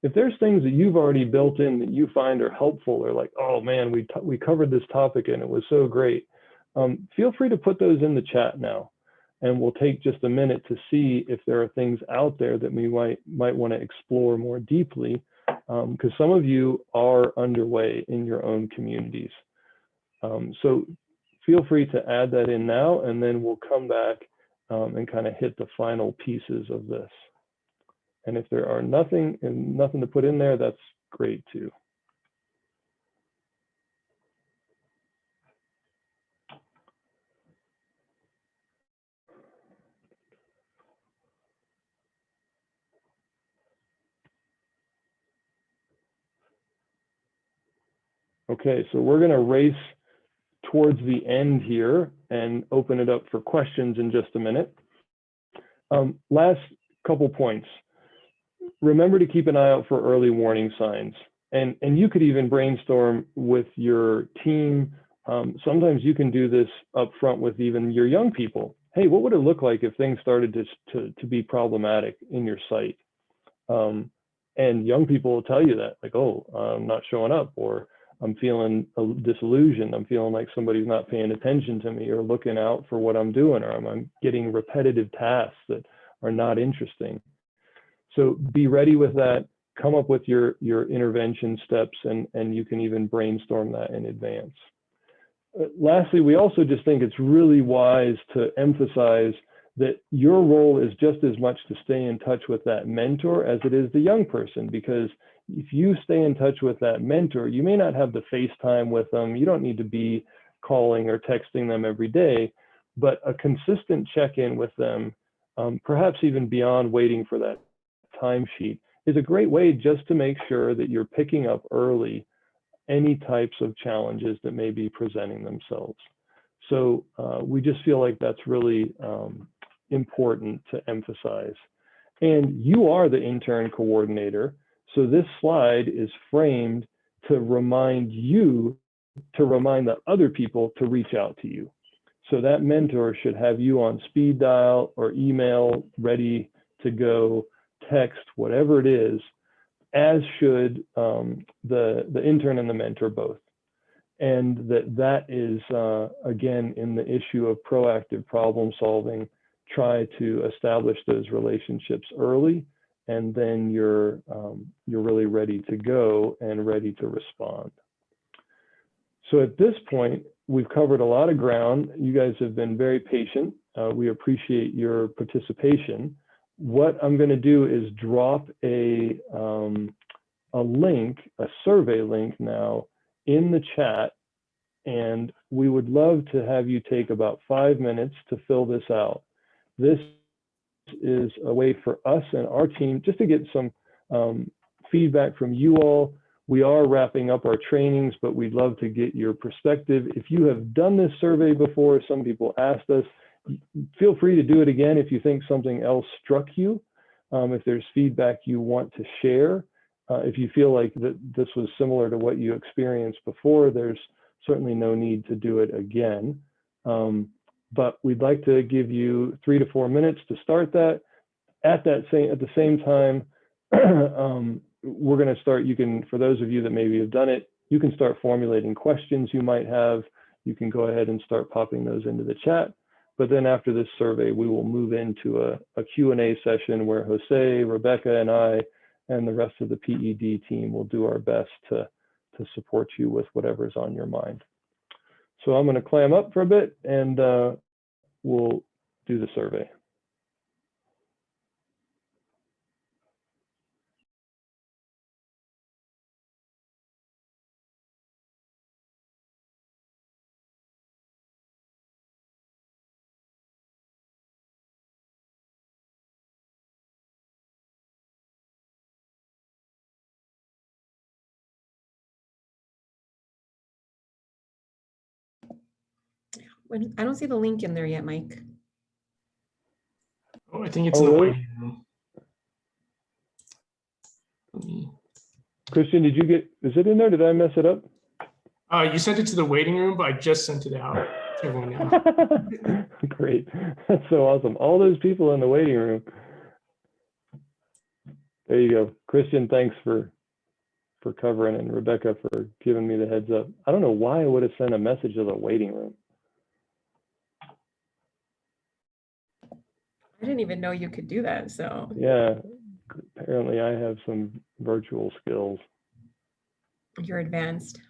If there's things that you've already built in that you find are helpful, or like, oh man, we covered this topic and it was so great, feel free to put those in the chat now. And we'll take just a minute to see if there are things out there that we might want to explore more deeply, because some of you are underway in your own communities. So feel free to add that in now, and then we'll come back and kind of hit the final pieces of this. And if there are nothing to put in there, that's great too. Okay, so we're going to race towards the end here and open it up for questions in just a minute. Last couple points. Remember to keep an eye out for early warning signs. And you could even brainstorm with your team. Sometimes you can do this up front with even your young people. Hey, what would it look like if things started to be problematic in your site? And young people will tell you that, like, oh, I'm not showing up, or I'm feeling disillusioned. I'm feeling like somebody's not paying attention to me or looking out for what I'm doing, or I'm getting repetitive tasks that are not interesting. So be ready with that. Come up with your intervention steps, and you can even brainstorm that in advance. Lastly, we also just think it's really wise to emphasize that your role is just as much to stay in touch with that mentor as it is the young person, because if you stay in touch with that mentor, you may not have the FaceTime with them. You don't need to be calling or texting them every day, but a consistent check-in with them, perhaps even beyond waiting for that timesheet, is a great way just to make sure that you're picking up early any types of challenges that may be presenting themselves. So we just feel like that's really important to emphasize. And you are the intern coordinator, so this slide is framed to remind you to remind the other people to reach out to you. So that mentor should have you on speed dial or email ready to go, text, whatever it is, as should the intern and the mentor both. And that is, again, in the issue of proactive problem solving, try to establish those relationships early, and then you're really ready to go and ready to respond. So at this point, we've covered a lot of ground. You guys have been very patient. We appreciate your participation. What I'm going to do is drop a link, a survey link now in the chat, and we would love to have you take about 5 minutes to fill this out. This is a way for us and our team just to get some feedback from you all. We are wrapping up our trainings, but we'd love to get your perspective. If you have done this survey before, some people asked us, feel free to do it again if you think something else struck you. If there's feedback you want to share, if you feel like that this was similar to what you experienced before, there's certainly no need to do it again. But we'd like to give you 3 to 4 minutes to start that. At the same time, we're going to start. You can, for those of you that maybe have done it, you can start formulating questions you might have. You can go ahead and start popping those into the chat. But then after this survey, we will move into a Q&A session where Jose, Rebecca, and I, and the rest of the PED team will do our best to support you with whatever's on your mind. So I'm going to clam up for a bit, and we'll do the survey.
I don't see the link in there yet, Mike.
Oh, I think it's
Oh,
in the
really?
waiting room. Let me-
Christian, did you get, is it in there? Did I mess it up?
You sent it to the waiting room, but I just sent it out to everyone now.
Great. That's so awesome. All those people in the waiting room. There you go. Christian, thanks for covering, and Rebecca for giving me the heads up. I don't know why I would have sent a message to the waiting room.
I didn't even know you could do that. So
Yeah, apparently I have some virtual skills.
you're advanced.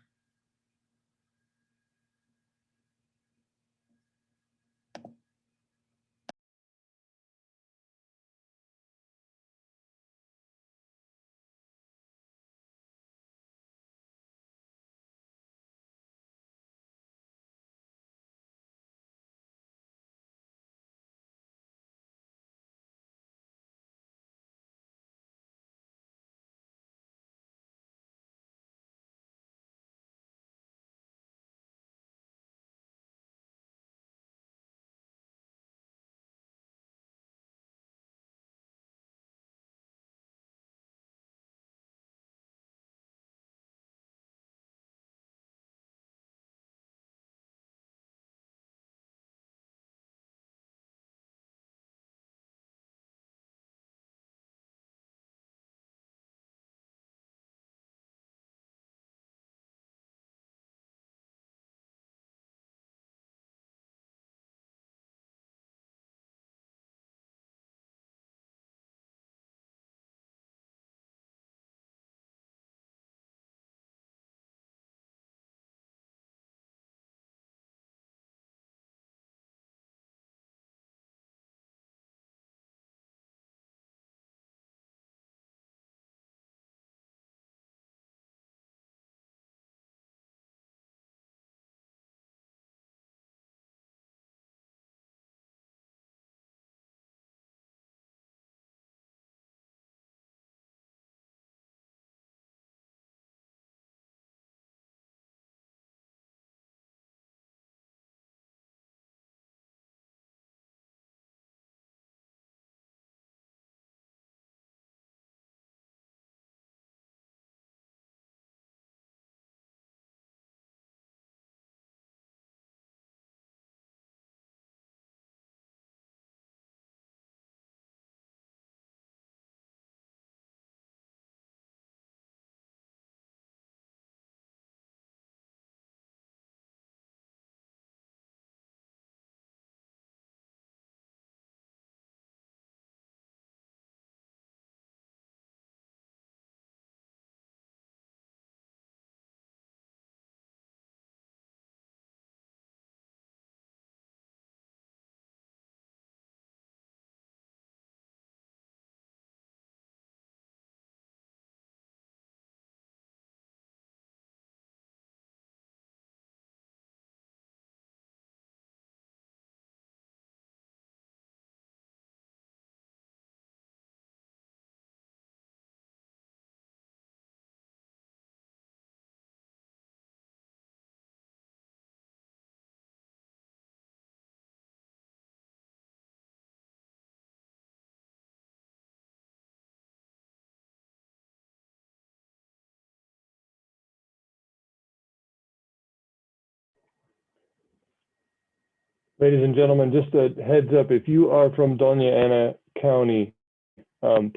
Ladies and gentlemen, just a heads up, if you are from Doña Ana County,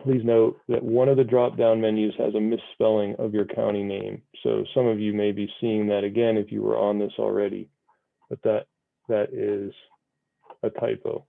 please note that one of the drop-down menus has a misspelling of your county name. So some of you may be seeing that again if you were on this already, but that is a typo.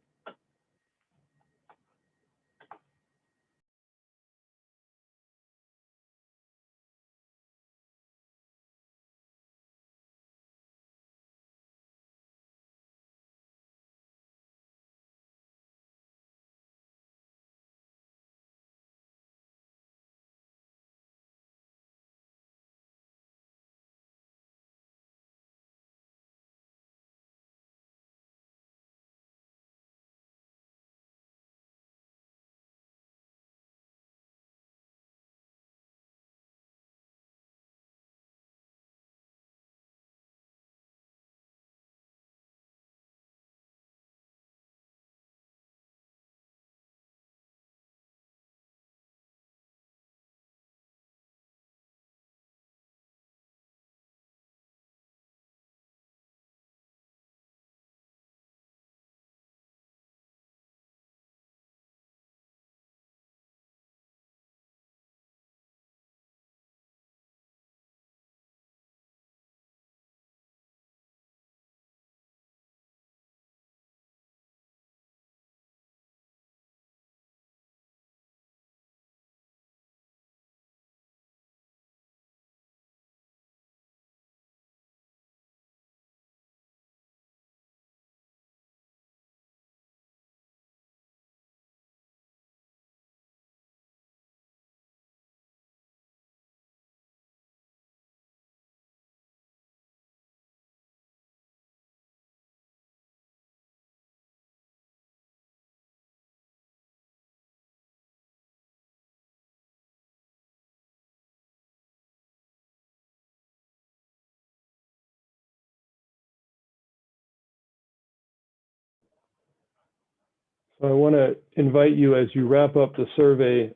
So I want to invite you, as you wrap up the survey,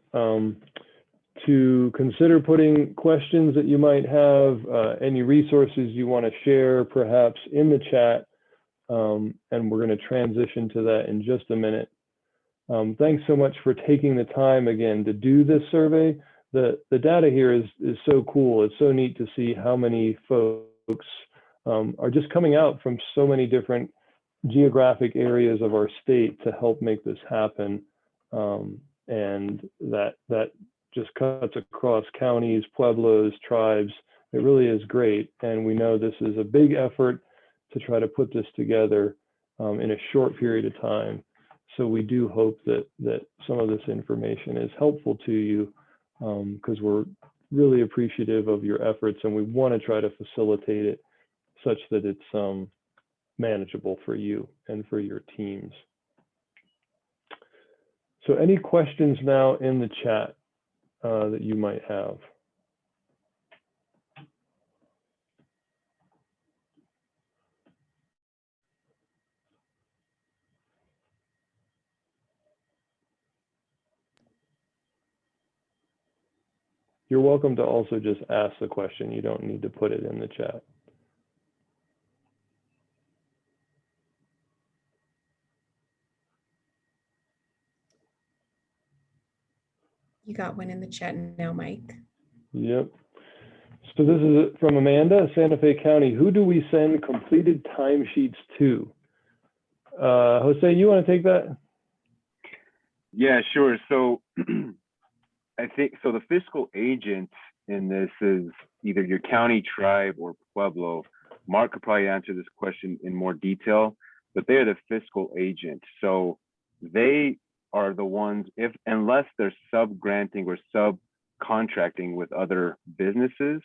to consider putting questions that you might have, any resources you want to share, perhaps in the chat, and we're going to transition to that in just a minute. Thanks so much for taking the time again to do this survey. The data here is so cool. It's so neat to see how many folks are just coming out from so many different geographic areas of our state to help make this happen. And that just cuts across counties, pueblos, tribes. It really is great. And we know this is a big effort to try to put this together in a short period of time. So we do hope that some of this information is helpful to you, because we're really appreciative of your efforts, and we want to try to facilitate it such that it's manageable for you and for your teams. So any questions now in the chat that you might have? You're welcome to also just ask the question. You don't need to put it in the chat.
You got one in the chat now, Mike.
Yep. So this is from Amanda, Santa Fe County. Who do we send completed timesheets to? Jose, you want to take that?
Yeah, sure. So I think so. The fiscal agent in this is either your county, tribe, or pueblo. Mark could probably answer this question in more detail, but they are the fiscal agent. So they are the ones, unless they're sub-granting or subcontracting with other businesses,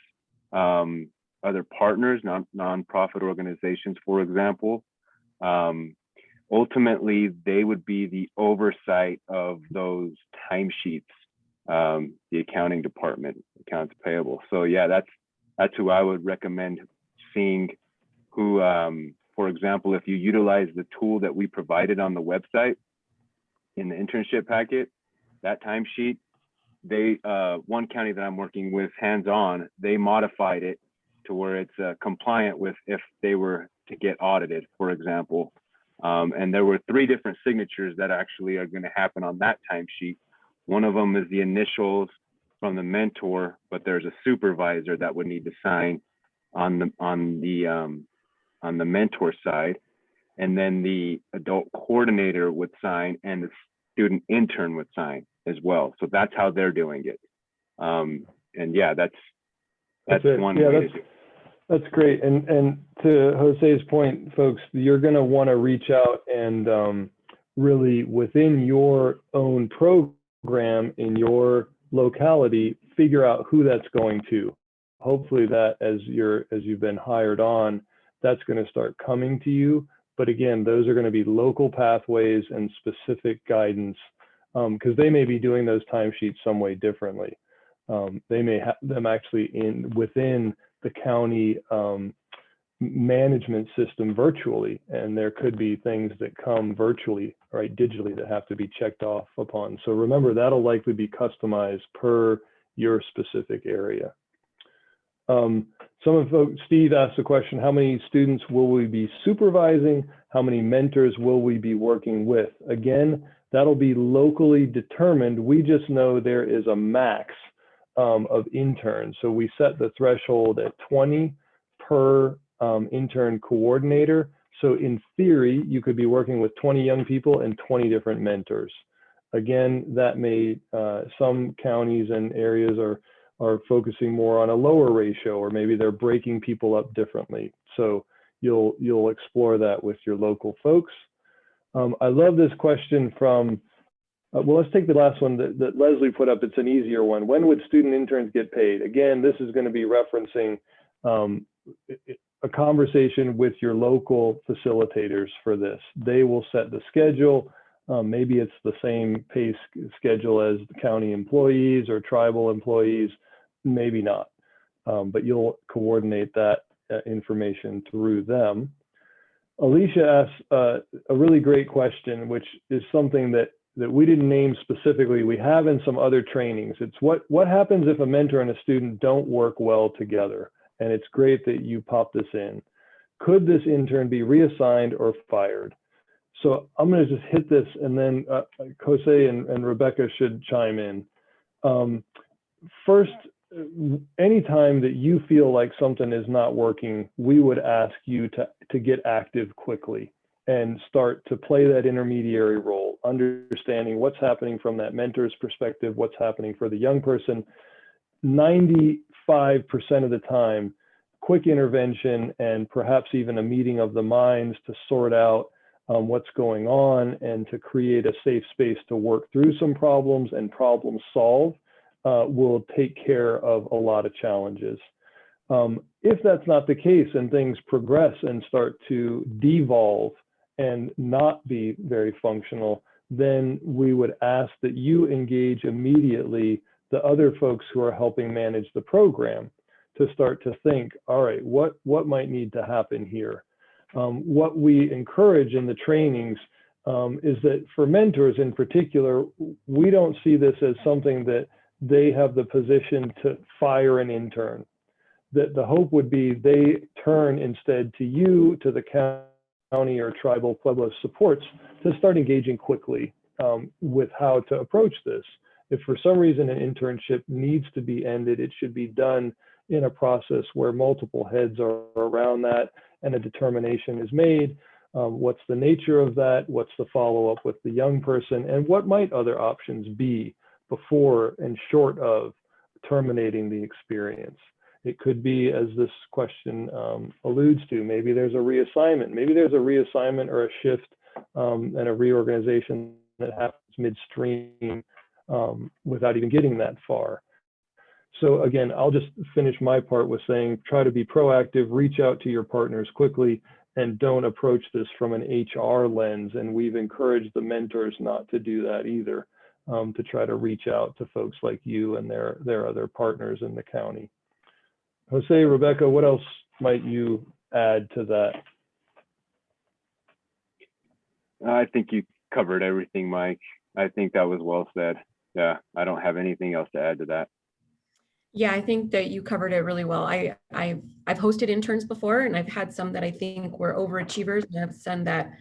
other partners, non-profit organizations, for example. Ultimately, they would be the oversight of those timesheets, the accounting department, accounts payable. So yeah, that's who I would recommend seeing. Who, for example, if you utilize the tool that we provided on the website in the internship packet, that timesheet, they one county that I'm working with hands-on, they modified it to where it's compliant with if they were to get audited, for example. And there were 3 different signatures that actually are going to happen on that timesheet. One of them is the initials from the mentor, but there's a supervisor that would need to sign on the mentor side, and then the adult coordinator would sign, and the student intern would sign as well. So that's how they're doing it. And yeah, that's one way to do it.
That's great. And to Jose's point, folks, you're going to want to reach out and really within your own program in your locality, figure out who that's going to. Hopefully that as you've been hired on, that's going to start coming to you. But again, those are going to be local pathways and specific guidance, because they may be doing those timesheets some way differently. They may have them actually within the county management system virtually, and there could be things that come virtually, right, digitally, that have to be checked off upon. So remember, that'll likely be customized per your specific area. Steve asked the question, how many students will we be supervising? How many mentors will we be working with? Again, that'll be locally determined. We just know there is a max of interns. So we set the threshold at 20 per intern coordinator. So in theory, you could be working with 20 young people and 20 different mentors. Again, that may, some counties and areas are focusing more on a lower ratio, or maybe they're breaking people up differently. So you'll explore that with your local folks. I love this question from, well, let's take the last one that Leslie put up. It's an easier one. When would student interns get paid? Again, this is going to be referencing a conversation with your local facilitators for this. They will set the schedule. Maybe it's the same pay schedule as the county employees or tribal employees, maybe not, but you'll coordinate that information through them. Alicia asked a really great question, which is something that we didn't name specifically. We have in some other trainings. It's what happens if a mentor and a student don't work well together? And it's great that you popped this in. Could this intern be reassigned or fired? So I'm going to just hit this, and then Jose and Rebecca should chime in. First, anytime that you feel like something is not working, we would ask you to get active quickly and start to play that intermediary role, understanding what's happening from that mentor's perspective, what's happening for the young person. 95% of the time, quick intervention and perhaps even a meeting of the minds to sort out what's going on and to create a safe space to work through some problems and problem solve will take care of a lot of challenges. If that's not the case and things progress and start to devolve and not be very functional, then we would ask that you engage immediately the other folks who are helping manage the program to start to think, all right, what might need to happen here? What we encourage in the trainings is that for mentors in particular, we don't see this as something that they have the position to fire an intern. That the hope would be they turn instead to you, to the county or tribal Pueblo supports to start engaging quickly with how to approach this. If for some reason an internship needs to be ended, it should be done in a process where multiple heads are around that and a determination is made. What's the nature of that? What's the follow-up with the young person? And what might other options be before and short of terminating the experience? It could be, as this question alludes to, maybe there's a reassignment. Maybe there's a reassignment or a shift and a reorganization that happens midstream without even getting that far. So again, I'll just finish my part with saying, try to be proactive, reach out to your partners quickly, and don't approach this from an HR lens. And we've encouraged the mentors not to do that either, to try to reach out to folks like you and their other partners in the county. Jose, Rebecca, what else might you add to that?
I think you covered everything, Mike. I think that was well said. Yeah, I don't have anything else to add to that.
Yeah, I think that you covered it really well. I've hosted interns before, and I've had some that I think were overachievers, and I've some that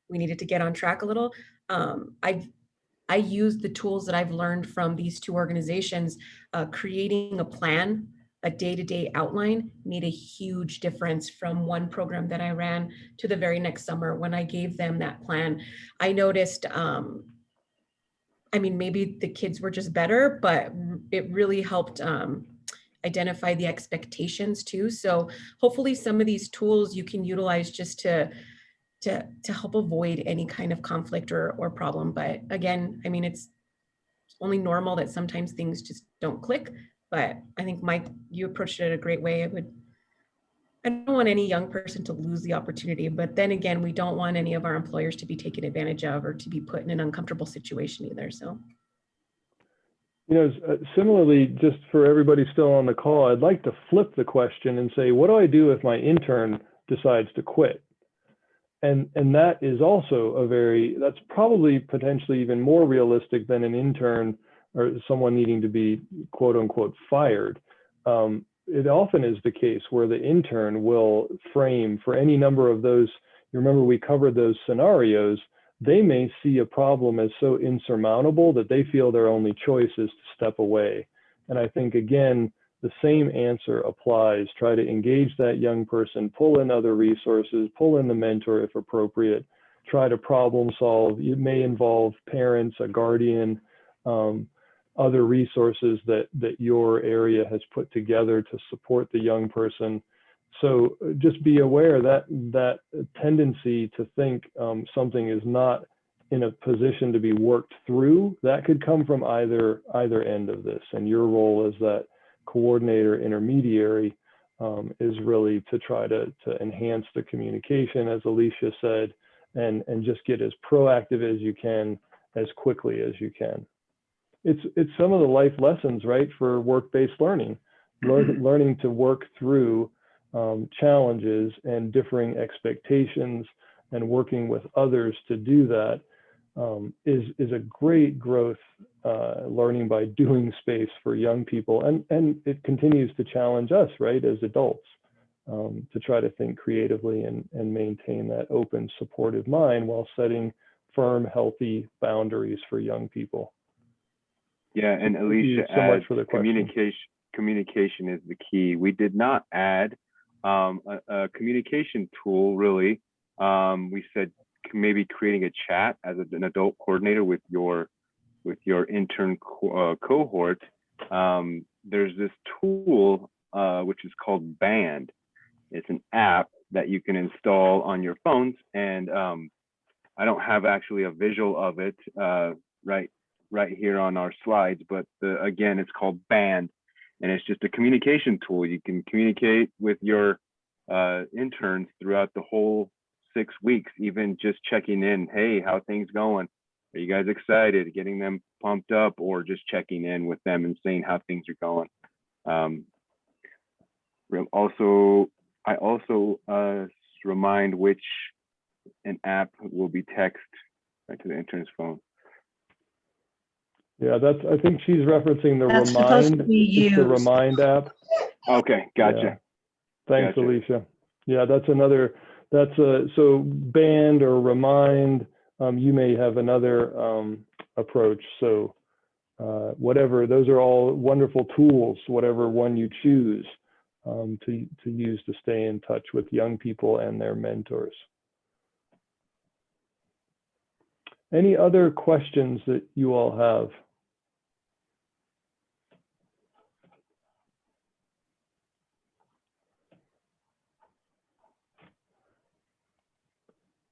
we needed to get on track a little. I use the tools that I've learned from these two organizations. Creating a plan, a day-to-day outline made a huge difference from one program that I ran to the very next summer when I gave them that plan. I noticed, I mean, maybe the kids were just better, but it really helped identify the expectations too. So hopefully some of these tools you can utilize just to help avoid any kind of conflict or problem. But again, I mean, it's only normal that sometimes things just don't click. But I think, Mike, you approached it in a great way. I don't want any young person to lose the opportunity, but then again, we don't want any of our employers to be taken advantage of or to be put in an uncomfortable situation either. So,
you know, similarly, just for everybody still on the call, I'd like to flip the question and say, what do I do if my intern decides to quit? And that is also that's probably potentially even more realistic than an intern or someone needing to be quote unquote fired. It often is the case where the intern will frame for any number of those. You remember we covered those scenarios. They may see a problem as so insurmountable that they feel their only choice is to step away. And I think, again, the same answer applies. Try to engage that young person, pull in other resources, pull in the mentor if appropriate, try to problem solve. It may involve parents, a guardian, other resources that your area has put together to support the young person. So just be aware that tendency to think something is not in a position to be worked through, that could come from either end of this. And your role as that coordinator intermediary is really to try to enhance the communication, as Alicia said, and just get as proactive as you can, as quickly as you can. It's some of the life lessons, right, for work-based learning, learning to work through challenges and differing expectations and working with others to do that is a great growth learning by doing space for young people. And it continues to challenge us, right, as adults, to try to think creatively and maintain that open, supportive mind while setting firm, healthy boundaries for young people.
Yeah, and Alicia,
so much for the
communication is the key. We did not add a communication tool, really. We said maybe creating a chat as an adult coordinator with your intern cohort. There's this tool which is called Band. It's an app that you can install on your phones, and I don't have actually a visual of it right here on our slides, but again, it's called Band, and it's just a communication tool. You can communicate with your interns throughout the whole 6 weeks, even just checking in. Hey, how things going? Are you guys excited? Getting them pumped up, or just checking in with them and seeing how things are going. I also remind which an app will be text right to the intern's phone.
Yeah, I think she's referencing the
That's supposed to
Remind.
be
It's the
used.
Remind app.
Okay, gotcha.
Yeah. Thanks,
Gotcha.
Alicia. Yeah, so Band or Remind, you may have another approach. So whatever, those are all wonderful tools, whatever one you choose to use to stay in touch with young people and their mentors. Any other questions that you all have?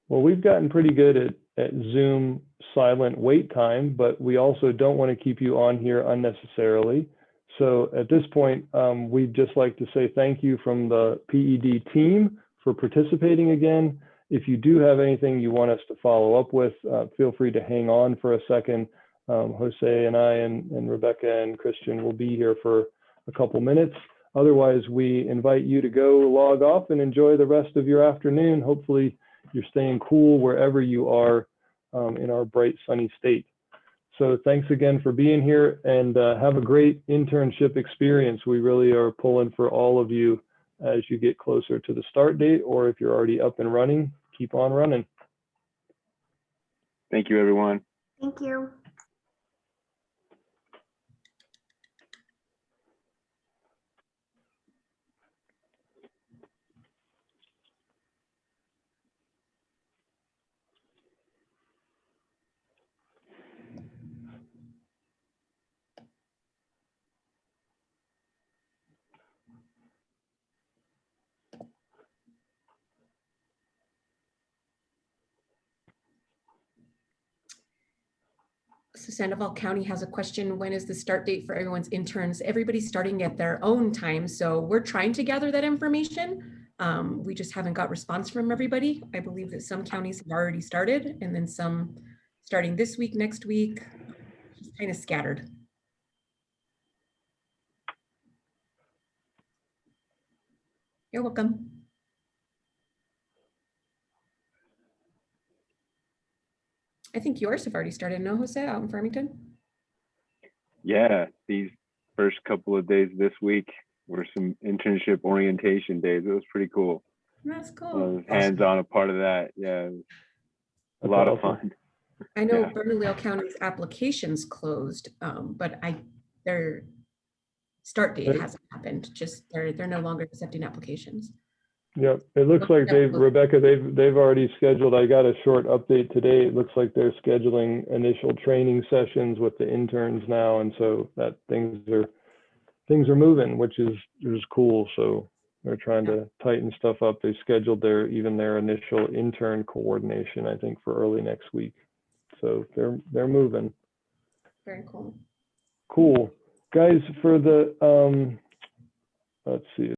Well, we've gotten pretty good at Zoom silent wait time, but we also don't want to keep you on here unnecessarily. So at this point, we'd just like to say thank you from the PED team for participating again. If you do have anything you want us to follow up with, feel free to hang on for a second. Jose and I and Rebecca and Christian will be here for a couple minutes. Otherwise, we invite you to go log off and enjoy the rest of your afternoon. Hopefully, you're staying cool wherever you are in our bright, sunny state. So thanks again for being here, and have a great internship experience. We really are pulling for all of you as you get closer to the start date, or if you're already up and running, keep on running.
Thank you, everyone.
Thank you.
So Sandoval County has a question. When is the start date for everyone's interns? Everybody's starting at their own time. So we're trying to gather that information. We just haven't got response from everybody. I believe that some counties have already started, and then some starting this week, next week, just kind of scattered. You're welcome. I think yours have already started, no, Jose, out in Farmington?
Yeah, these first couple of days this week were some internship orientation days. It was pretty cool.
That's cool.
Hands-on a part of that. Yeah, a lot of fun.
I know
Yeah.
Bernalillo County's applications closed, but their start date hasn't happened. Just they're no longer accepting applications.
Yep, it looks like Rebecca, they've already scheduled. I got a short update today. It looks like they're scheduling initial training sessions with the interns now, and so that things are moving, which is cool. So they're trying to tighten stuff up. They scheduled their initial intern coordination, I think, for early next week. So they're moving.
Very cool.
Cool, guys. For the let's see.